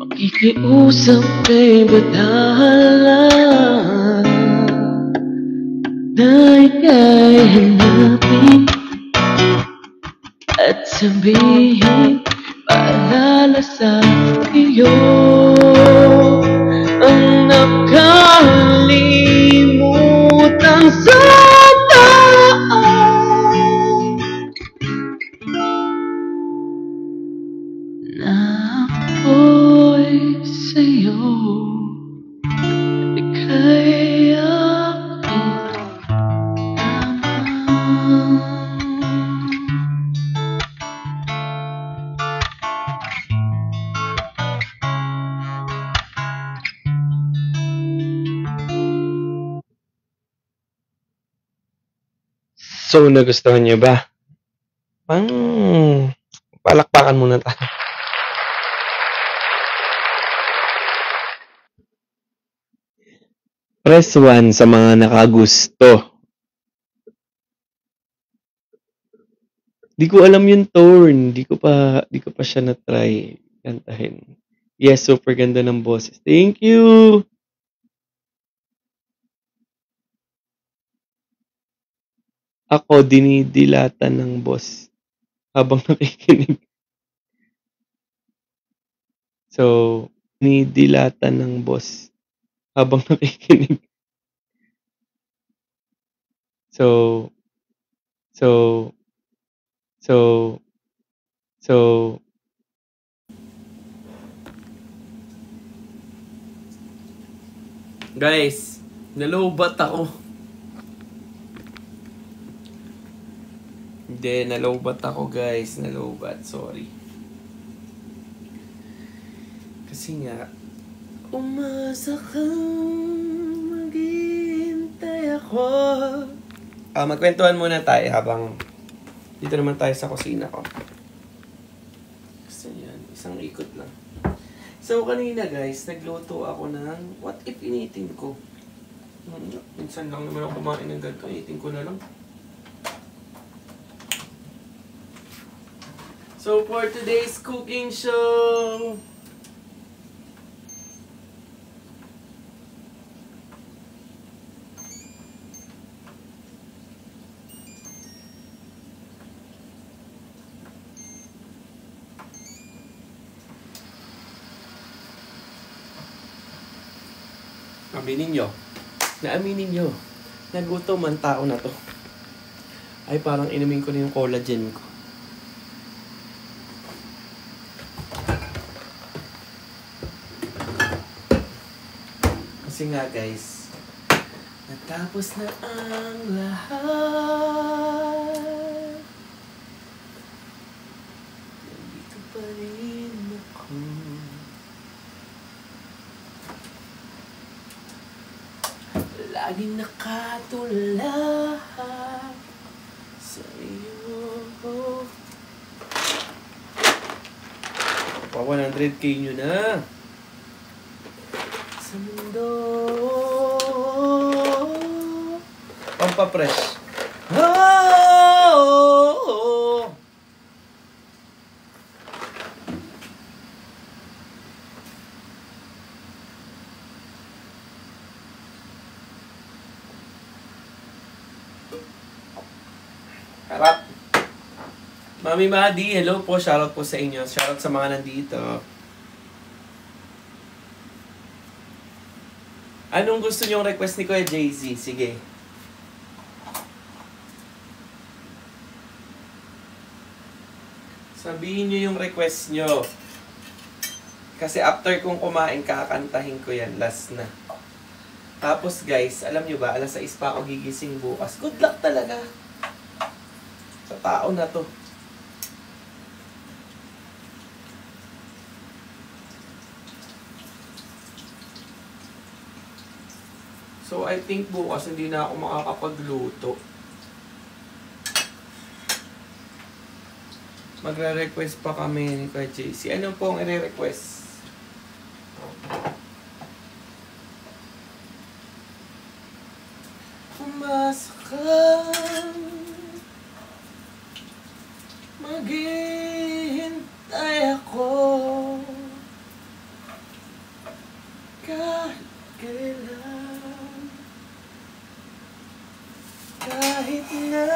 makikiusap kay Badala na ika'y hanapin at sabihin paalala sa iyo ang nakalimutan sa daan na ako'y sa'yo at ika'y aking lamang. So, nagustuhan niyo ba? Palakpakan muna tayo. Press 1 sa mga nakagusto. Di ko alam yung tone. Di ko pa siya na-try kantahin. Yes, super ganda ng boses. Thank you! Ako dinidilatan ng boss habang nakikinig. So, dinidilatan ng boss habang nakikinig. So, so, so, so, guys, nalobat ako. Hindi, nalobat ako guys. Nalobat, sorry. Kasi nga, umasa kang maghihintay ako. Magkwentuhan muna tayo habang dito naman tayo sa kusina ko. Kasi yan, isang ikot lang. So, kanina guys, nagluto ako ng what if initin ko. Minsan lang naman ako kumain ng ganito, initin ko na lang. So, for today's cooking show, Naaminin nyo, nagutom ang tao na to. Ay, parang inumin ko na yung collagen ko. Kasi nga guys, natapos na ang lahat. Nandito pa rin ako. Laging nakatulad sa iyo. Pa 100k nyo na sa mundo. Pampapresh. Oh! Harap. Mami Madi, hello po. Shoutout po sa inyo. Shoutout sa mga nandito. Anong gusto niyong request ni Kuya Jay-Z? Sige. Sabihin niyo yung request niyo. Kasi after kong kumain, kakantahin ko yan. Last na. Tapos guys, alam niyo ba, alas 6 pa ako gigising bukas. Good luck talaga sa tao na to. So, I think bukas hindi na ako makakapagluto. Magre-request pa kami ni Kuya JC. Ano po ang i-request? Umasa kang maghihintay ako kahit kailan, kahit na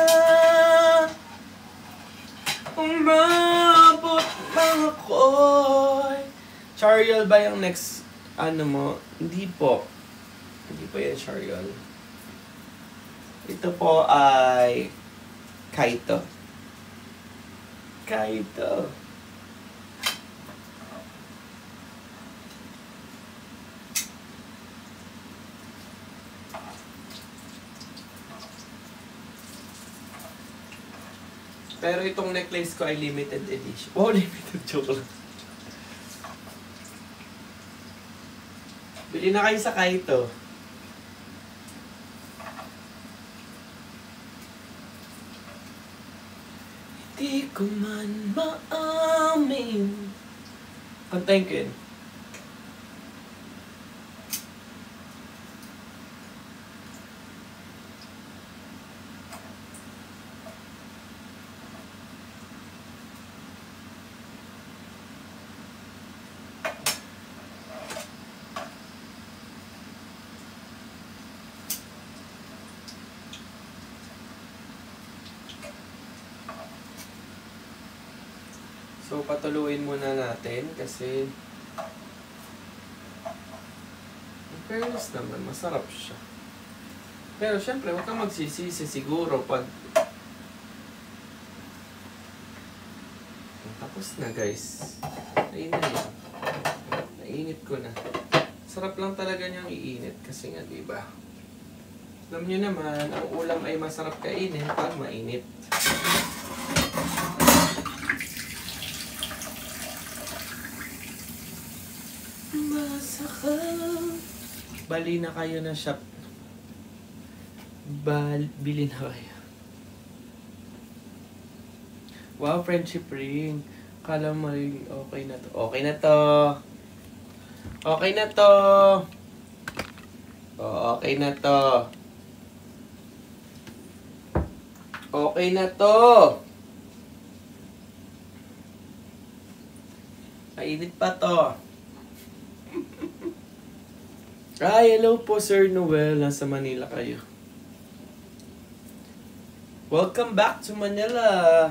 umabot lang ako'y. Chariol ba yung next ano mo? Hindi po. Hindi po yan Chariol. Ito po ay Kaito. Kaito. Pero itong necklace ko ay limited edition. Oh, limited. Joke lang. Bili na kayo sa Kaito. Di ko man maamin. Kantayin ko yun. So, patuluin muna natin kasi in fairness naman, masarap siya. Pero syempre, huwag kang magsisisi siguro pag tapos na guys. Ayun na yun. Nainit ko na. Sarap lang talaga niyang iinit kasi nga diba? Alam niyo naman, ang ulam ay masarap kainin pag mainit. Masakal. Bali na kayo na shop. Bili na kayo. Wow, friendship ring. Kala mo okay na to. Okay na to. Okay na to. Oh, okay na to. Okay na to. Mainit pa to. Ay, hello po Sir Noel. Nasa Manila kayo. Welcome back to Manila.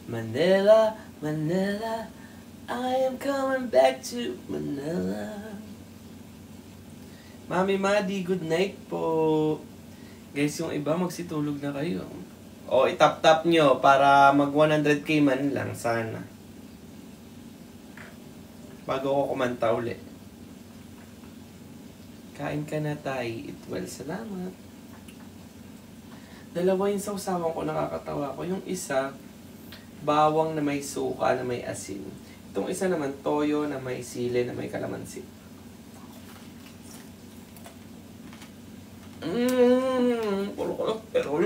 Manila, Manila, I am coming back to Manila. Mami Madi, good night po. Guys, yung iba magsitulog na kayo. O, itap-tap nyo para mag 100k man lang sana. Bago ko kumanta uli. Kain ka na tay. Well, salamat. Dalawa yung sausawan ko nakakatawa ko. Yung isa, bawang na may suka na may asin. Itong isa naman, toyo na may sili na may kalamansi. Kulo-kulo, pero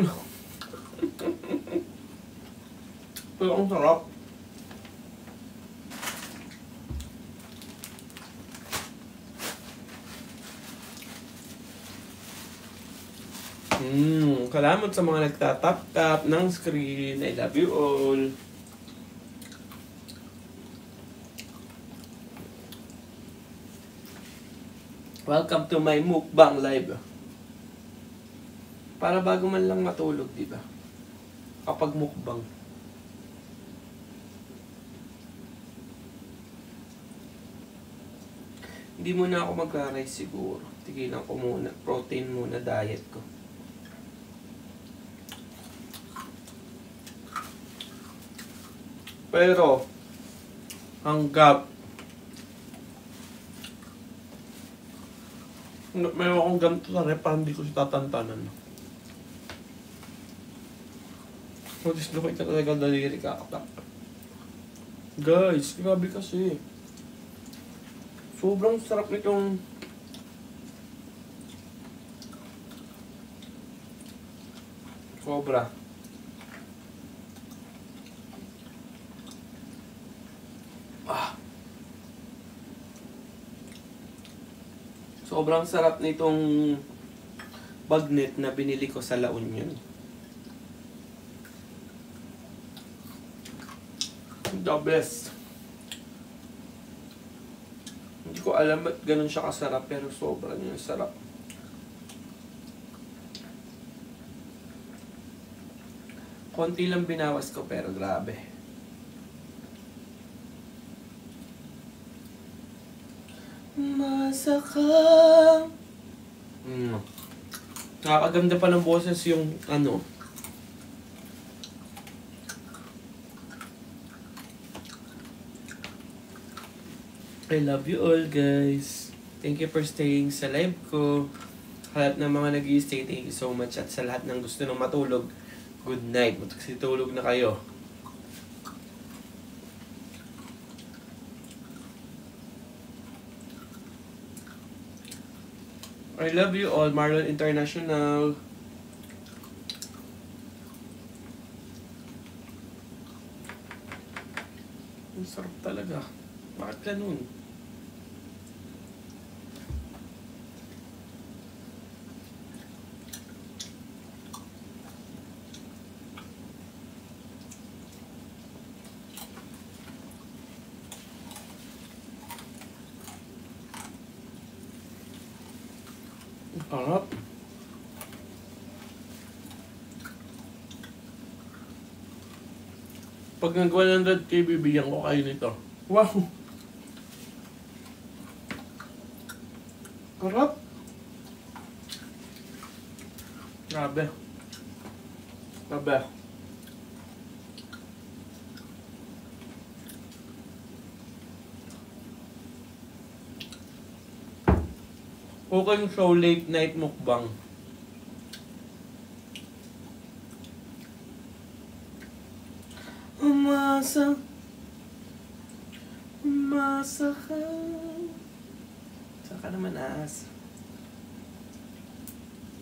pero ang sarap. Salamat sa mga nagtatap-tap ng screen. I love you all. Welcome to my mukbang live. Para bago man lang matulog, di ba? Kapag mukbang. Hindi muna ako mag-rice siguro. Tigilan ko muna. Protein muna diet ko. Pero, hanggat mayroon akong ganito sa rep, parang hindi ko siya tatantanan. So, dislocate na talaga daliri kakatak. Guys, grabe kasi. Sobrang sarap nitong sobra. Sobrang sarap nitong bagnet na binili ko sa La Union. The best. Hindi ko alam ba't ganun siya kasarap, pero sobrang yung sarap. Konti lang binawas ko, pero grabe. Masaka. Nakakaganda pa ng boses yung ano. I love you all guys. Thank you for staying sa live ko. Sa lahat ng mga nag-i-stay, thank you so much. At sa lahat ng gusto nang matulog, good night. Matulog na kayo. I love you all, Marlon International. Ang sarap talaga. Bakit ganun? Sarap. Pag nag 100k, bibigyan ko kayo nito. Wow! Sarap! Grabe. Grabe. Cooking show late night mukbang. Umasa ka. Saan ka naman aas?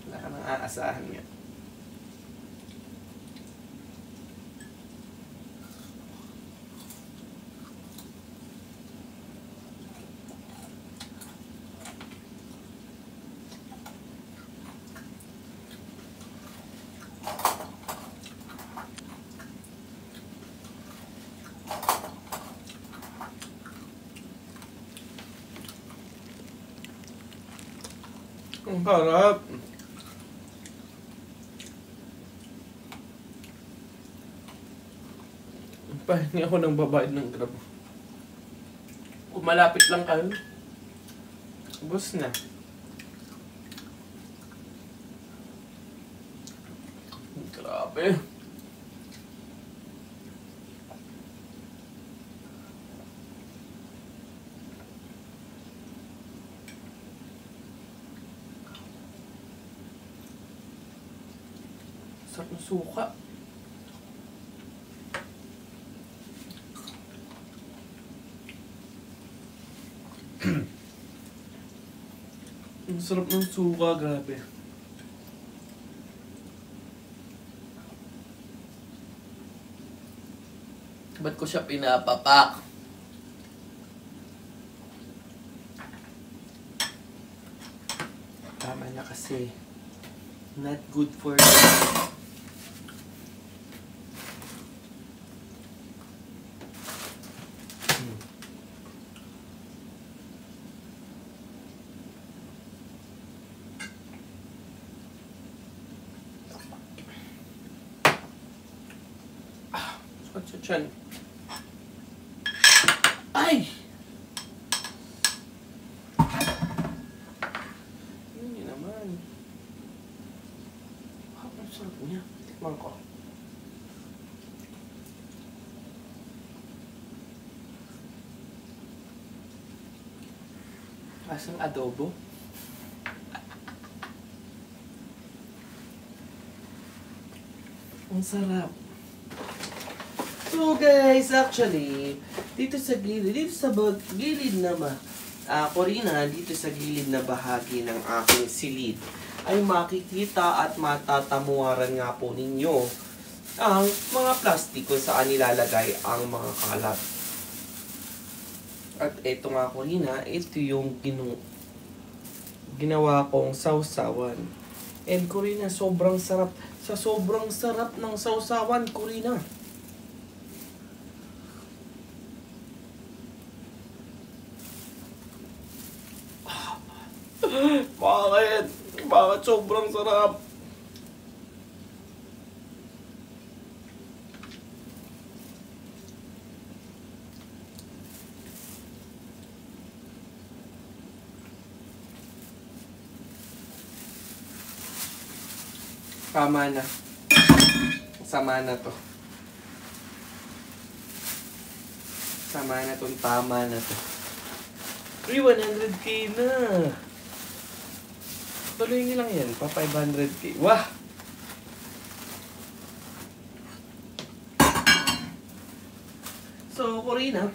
Wala ka nang aasahan nga. Ang sarap. Pahingi ako ng babayad ng Grab. Kung malapit lang kayo, ubos na. Grabe. Sarap ng suka. Ang sarap ng suka, grabe. Ba't ko siya pinapapak? Tama na kasi. Not good for you. What's your chan? Ay! Yun naman. Ang sarap niya. Tikman ko. Asang adobo? Ang sarap. So guys, actually, dito sa gilid na Corina, dito sa gilid na bahagi ng aking silid, ay makikita at matatamuaran nga po ninyo ang mga plastiko saan nilalagay ang mga kalat. At ito nga Corina, ito yung ginawa kong sausawan. And Corina, sobrang sarap. Sa sobrang sarap ng sausawan, Corina. Bakit? Bakit sobrang sarap? Tama na. Sama na to. Sama na to. Tama na to. 100k na. Tuloy nyo lang yan, pa 500k. Wah! So, Corina,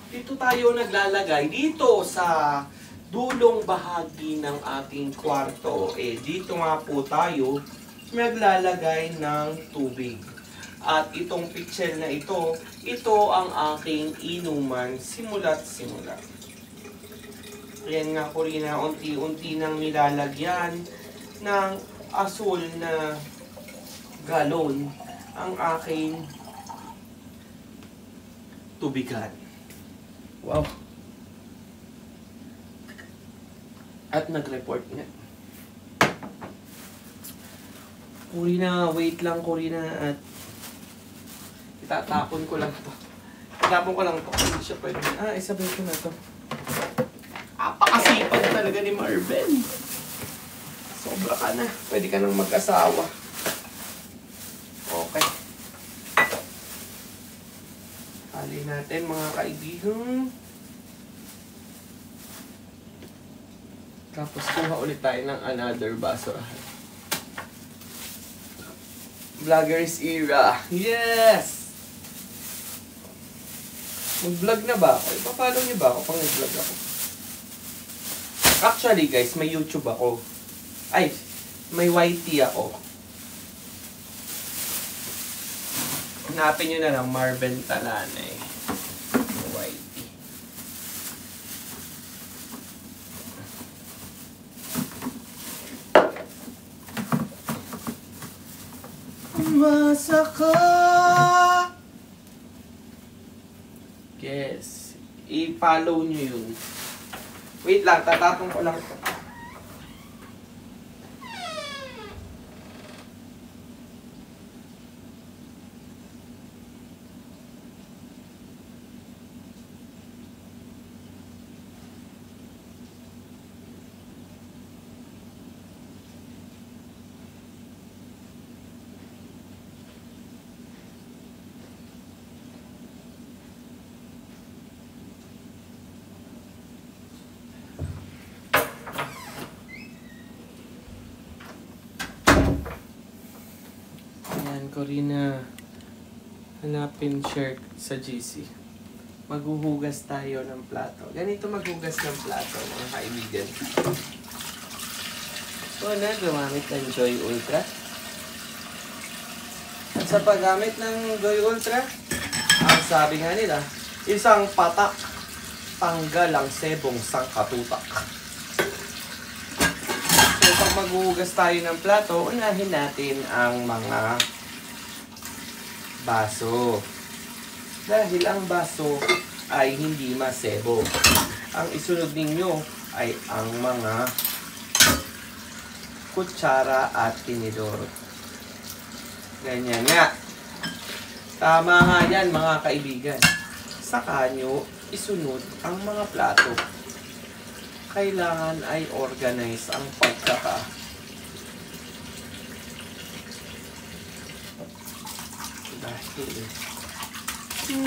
dito tayo naglalagay. Dito sa dulong bahagi ng ating kwarto, dito nga po tayo naglalagay ng tubig. At itong pitcher na ito ang aking inuman simula't simula. Ayan nga Corina, unti-unti nang nilalagyan ng asul na galon ang aking tubigan. Wow! At nag-report nga. Corina, wait lang Corina at Itatapon ko lang to. Itatapon ko lang to. Hindi siya pwede. Isabay ko na to. Apakasipag talaga ni Marvin. Sobra ka na. Pwede ka nang mag-asawa. Okay. Hali natin mga kaibigan. Tapos kuha ulit tayo ng another basurahan. Vloggers era. Yes! Mag-vlog na ba ako? Ipapalo niyo ba ako pag nag-vlog ako? Actually guys, may YouTube ako. Ay, may YT ako. Hanapin nyo na lang Marvin Talanay. YT. Umasa ka. Yes. I-follow nyo yun. Wait lang, tatatong ko lang ito. Corina, hanapin shirt sa GC. Maghuhugas tayo ng plato. Ganito maghugas ng plato, mga kaibigan. So na, gumamit ng Joy Ultra. At sa paggamit ng Joy Ultra, ang sabi nga nila, isang patak, tanggal ang sebong sangkatutak. So pag maghuhugas tayo ng plato, unahin natin ang mga baso. Dahil ang baso ay hindi masebo. Ang isunod ninyo ay ang mga kutsara at tinidor. Ganyan nga. Tama nga yan mga kaibigan. Saka nyo isunod ang mga plato. Kailangan ay organize ang pagkaka.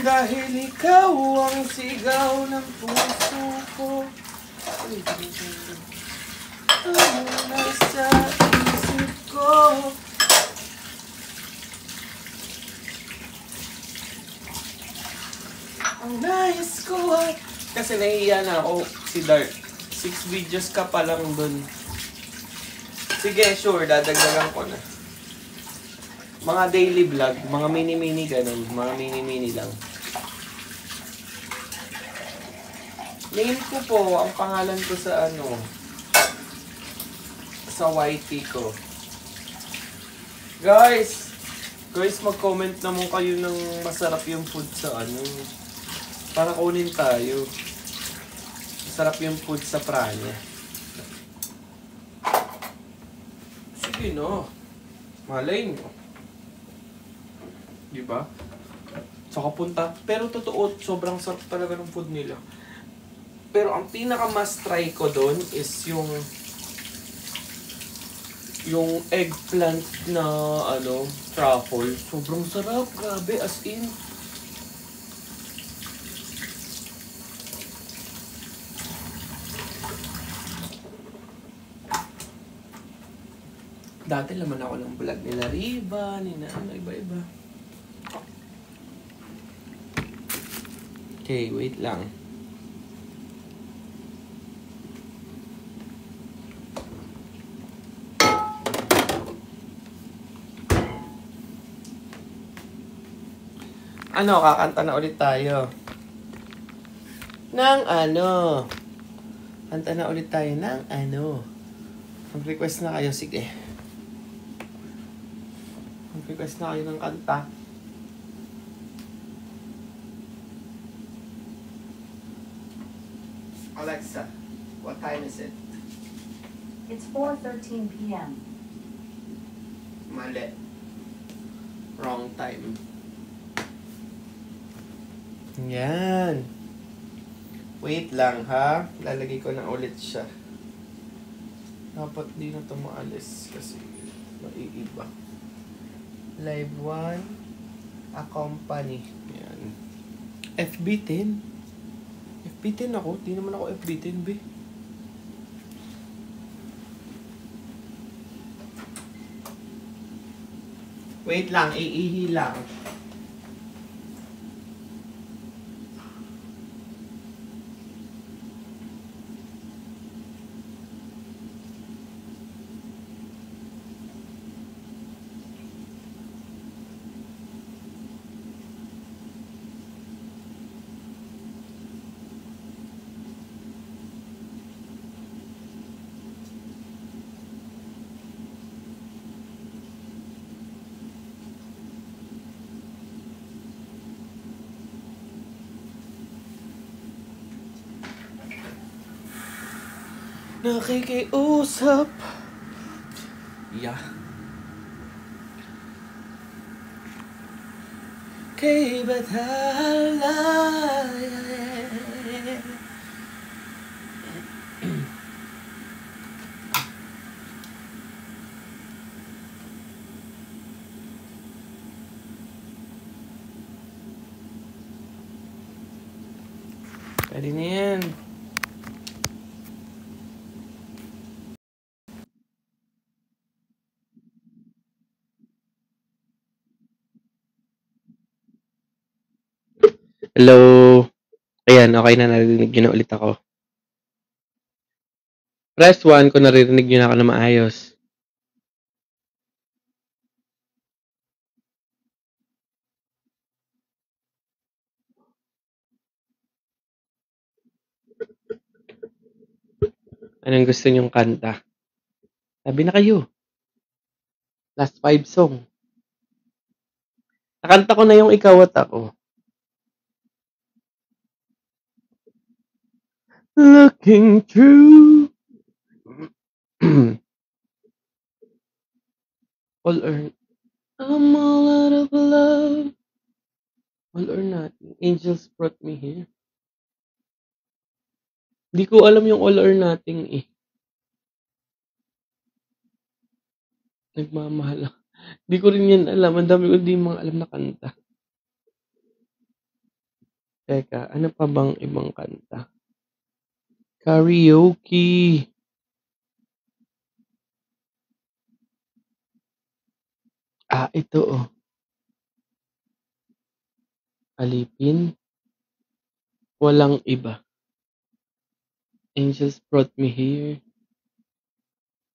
Dahil ikaw ang sigaw ng puso ko. Ang nasa isip ko. Ang nais ko ay... Kasi nahiya na ako si Dart. 6 videos ka pa lang dun. Sige, sure, dadagdagan ko na. Mga daily vlog, mga mini-mini ganun, mga mini-mini lang. Name ko po, ang pangalan ko sa sa YT ko. Guys, mag-comment naman kayo ng masarap yung food sa para kunin tayo. Masarap yung food sa Pranya. Sige no, malay nyo. Diba? Saka punta. Pero totoo, sobrang sarap talaga ng food nila. Pero ang pinaka-must try ko doon is yung eggplant na truffle. Sobrang sarap. Grabe, as in. Dati laman ako ng vlog nila Riva, iba-iba. Okay, wait lang. Kakanta na ulit tayo. Kanta na ulit tayo ng Mag-request na kayo, sige. Mag-request na kayo ng kanta. Alexa, what time is it? It's 4:13 p.m. Mali. Wrong time. Yan. Wait lang ha. Lalagay ko na ulit siya. Dapat di na ito maalis kasi maiiba. Live 1. Accompany. Yan. FB10. FB10 ako. Di naman ako FB10 be. Wait lang. Iihi lang. Nakikiusap. Yeah. Kay Bathala. Pwede na yan. Hello. Ayan, okay na, narinig nyo na ulit ako. Press 1 kung naririnig nyo na ako na maayos. Anong gusto nyong kanta? Sabi na kayo. Last 5 song. Nakanta ko na yung Ikaw at Ako. Looking through all or I'm all out of love. All or nothing. Angels brought me here. Hindi ko alam yung all or nothing eh. Nagmamahal. Hindi ko rin yan alam. Ang dami ko hindi mga alam na kanta. Teka, ano pa bang ibang kanta? Karaoke. Ito oh. Alipin. Walang iba. Angels brought me here.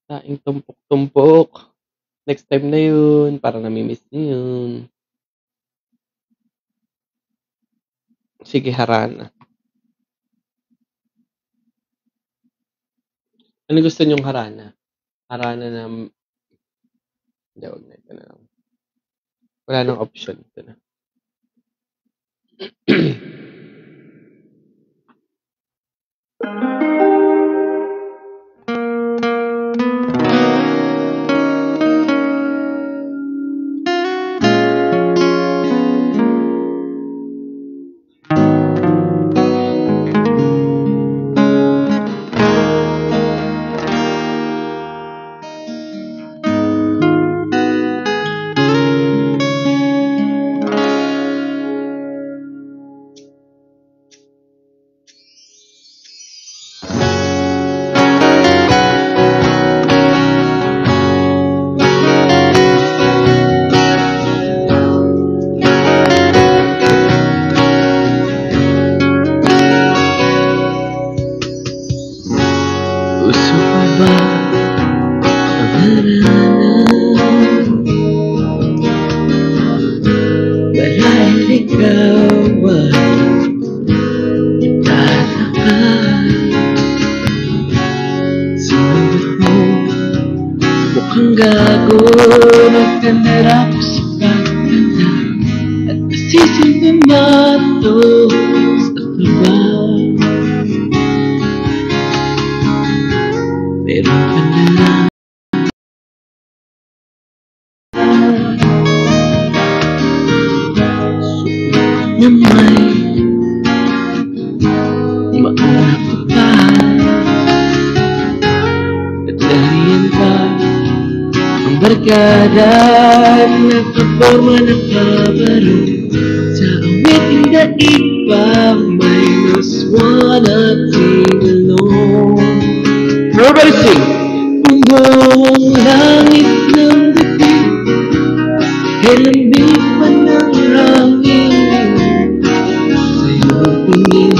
Taing tumpok-tumpok. Next time na yun. Parang namimiss niyo yun. Sige, Harana. Ano gusto niyong Harana? Harana na... Hindi, wag na. Ito na lang. Wala nang option. Ito na. Gusto pa ba pangaralan? Dahil ikaw ay itatangkad. Sinulit mo, mukhang gago. Nagkandarap sa pagkanda at nasising pamato sa trabaho. Meron ka na lang suot na may Nariyan pa ang barkada nakaporma ng kabaro sa awiting daigpag minus one at sing along. Everybody sing! Kung buong langit ng dating ay lambing pa ng hangin sa iyong tingin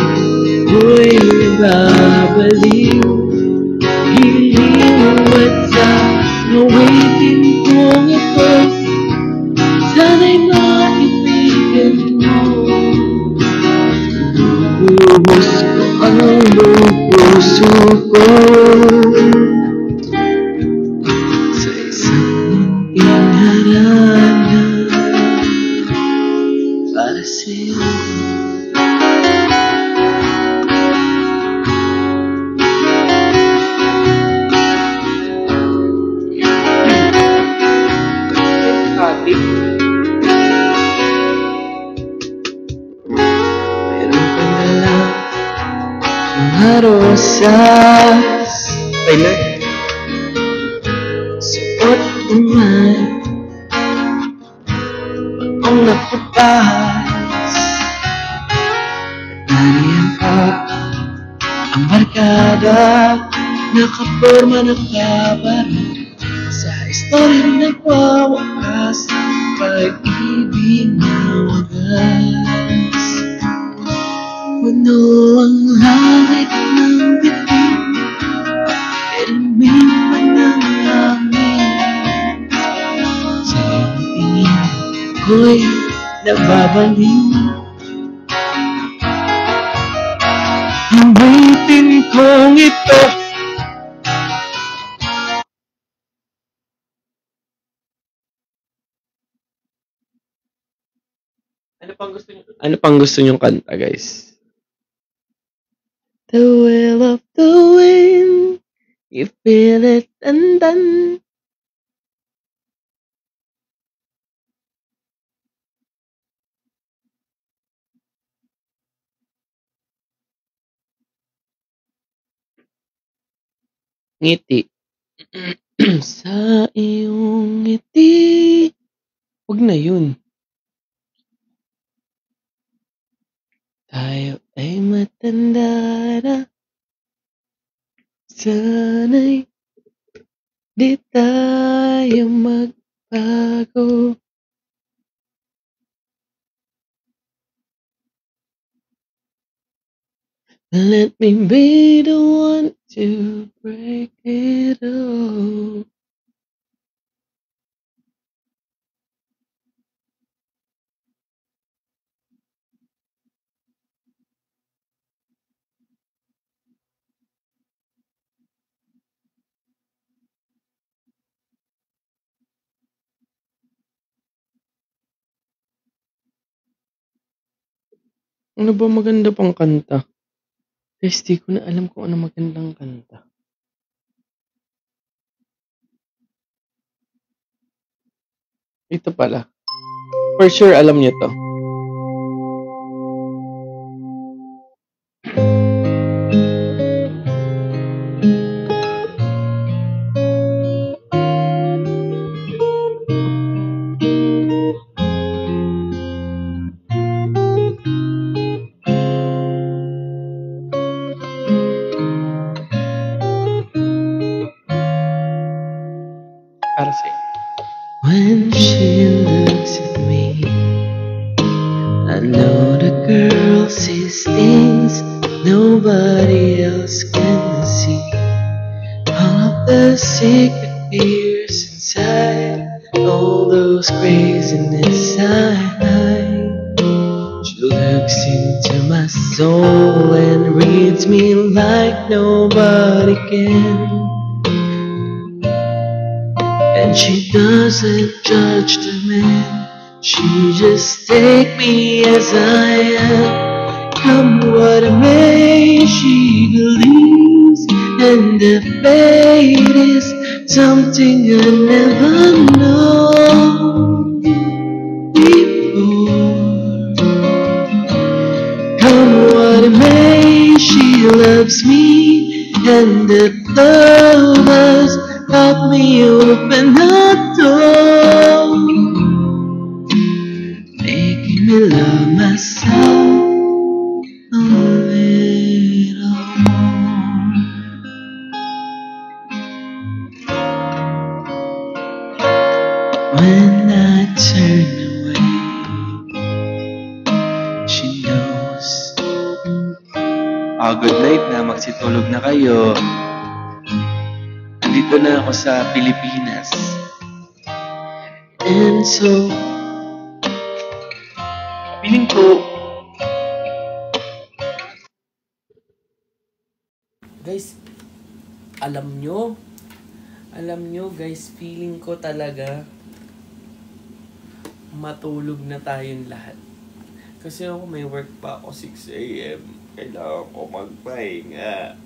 ko'y nababaliw. Giliw at sa awitin kong ito sana'y maibigan mo. Buhos ko ang buong puso ko sa isang inharana para sa'yo. Rosas Taylor suot naman ang nakupas nariyan pa ang barkada nakaporma ng kabaro sa istoryang nagwawakas ng pag-ibig na wagas. Puno ang langit ng bitin, ilming pa ng hangin. Sa iyong tingin ko'y nababaliw. Ang bitin kong ito Ano pang gusto niyong kanta, guys? The will of the wind, you feel it and then ngiti. Sa iyong ngiti. Huwag na yun. Tayo ay matanda na. Sana'y di tayo magbago. Let me be the one to break it all. Ano ba maganda pang kanta? Guys, di ko na alam kung ano magandang kanta. Ito pala. For sure, alam niyo to. Para sa'yo. When she looks at me, I know the girl sees things nobody else can see. All of the secret fears inside, all those craziness I hide. She looks into my soul and reads me like nobody can. And she doesn't judge the man, she just take me as I am. Come what may, she believes, and the fate is something I never known before. Come what may, she loves me, and the Love has helped me open the door, making me love myself a little more. When I turn away, she knows. Good night na, magsitulog na kayo. Andito na ako sa Pilipinas. And so, feeling ko, guys, alam nyo guys, feeling ko talaga matulog na tayong lahat. Kasi ako may work pa ako 6 AM. Kailangan ko magpahinga.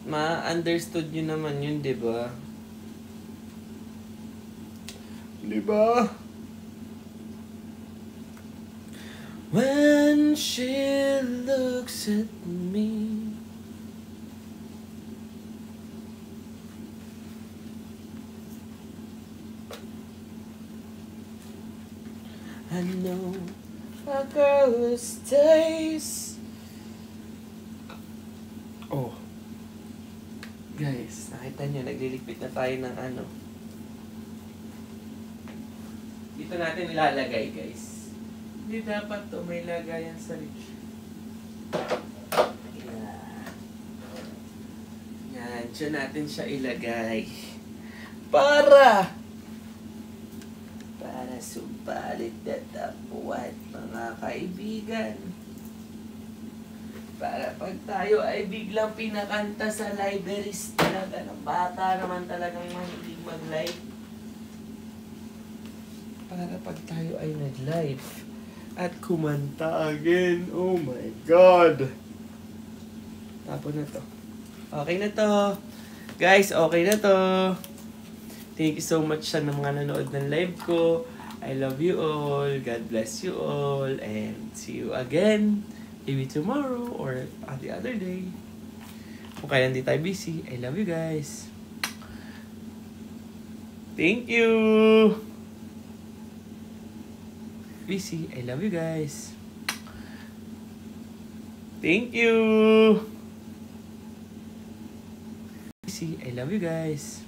Ma-understood nyo naman yun, di ba? Di ba? When she looks at me, I know a girl who stays. Oh. Guys, nakita nyo, nagliligpit na tayo ng ano. Dito natin ilalagay, guys. Hindi dapat to, may lagayan sa reach. Yan, dyan natin siya ilagay. Para subalit na tapuan, mga kaibigan. Para pag tayo ay biglang pinakanta sa libraries talaga ng bata naman talagang mahilig mag-live. Para pag tayo ay nag-live at kumanta again. Oh my God! Tapos na to. Okay na to. Guys, okay na to. Thank you so much sa mga nanood ng live ko. I love you all. God bless you all. And see you again. Maybe tomorrow or on the other day. Kung kaya hindi tayo busy, I love you guys. Thank you. Busy, I love you guys. Thank you. Busy, I love you guys.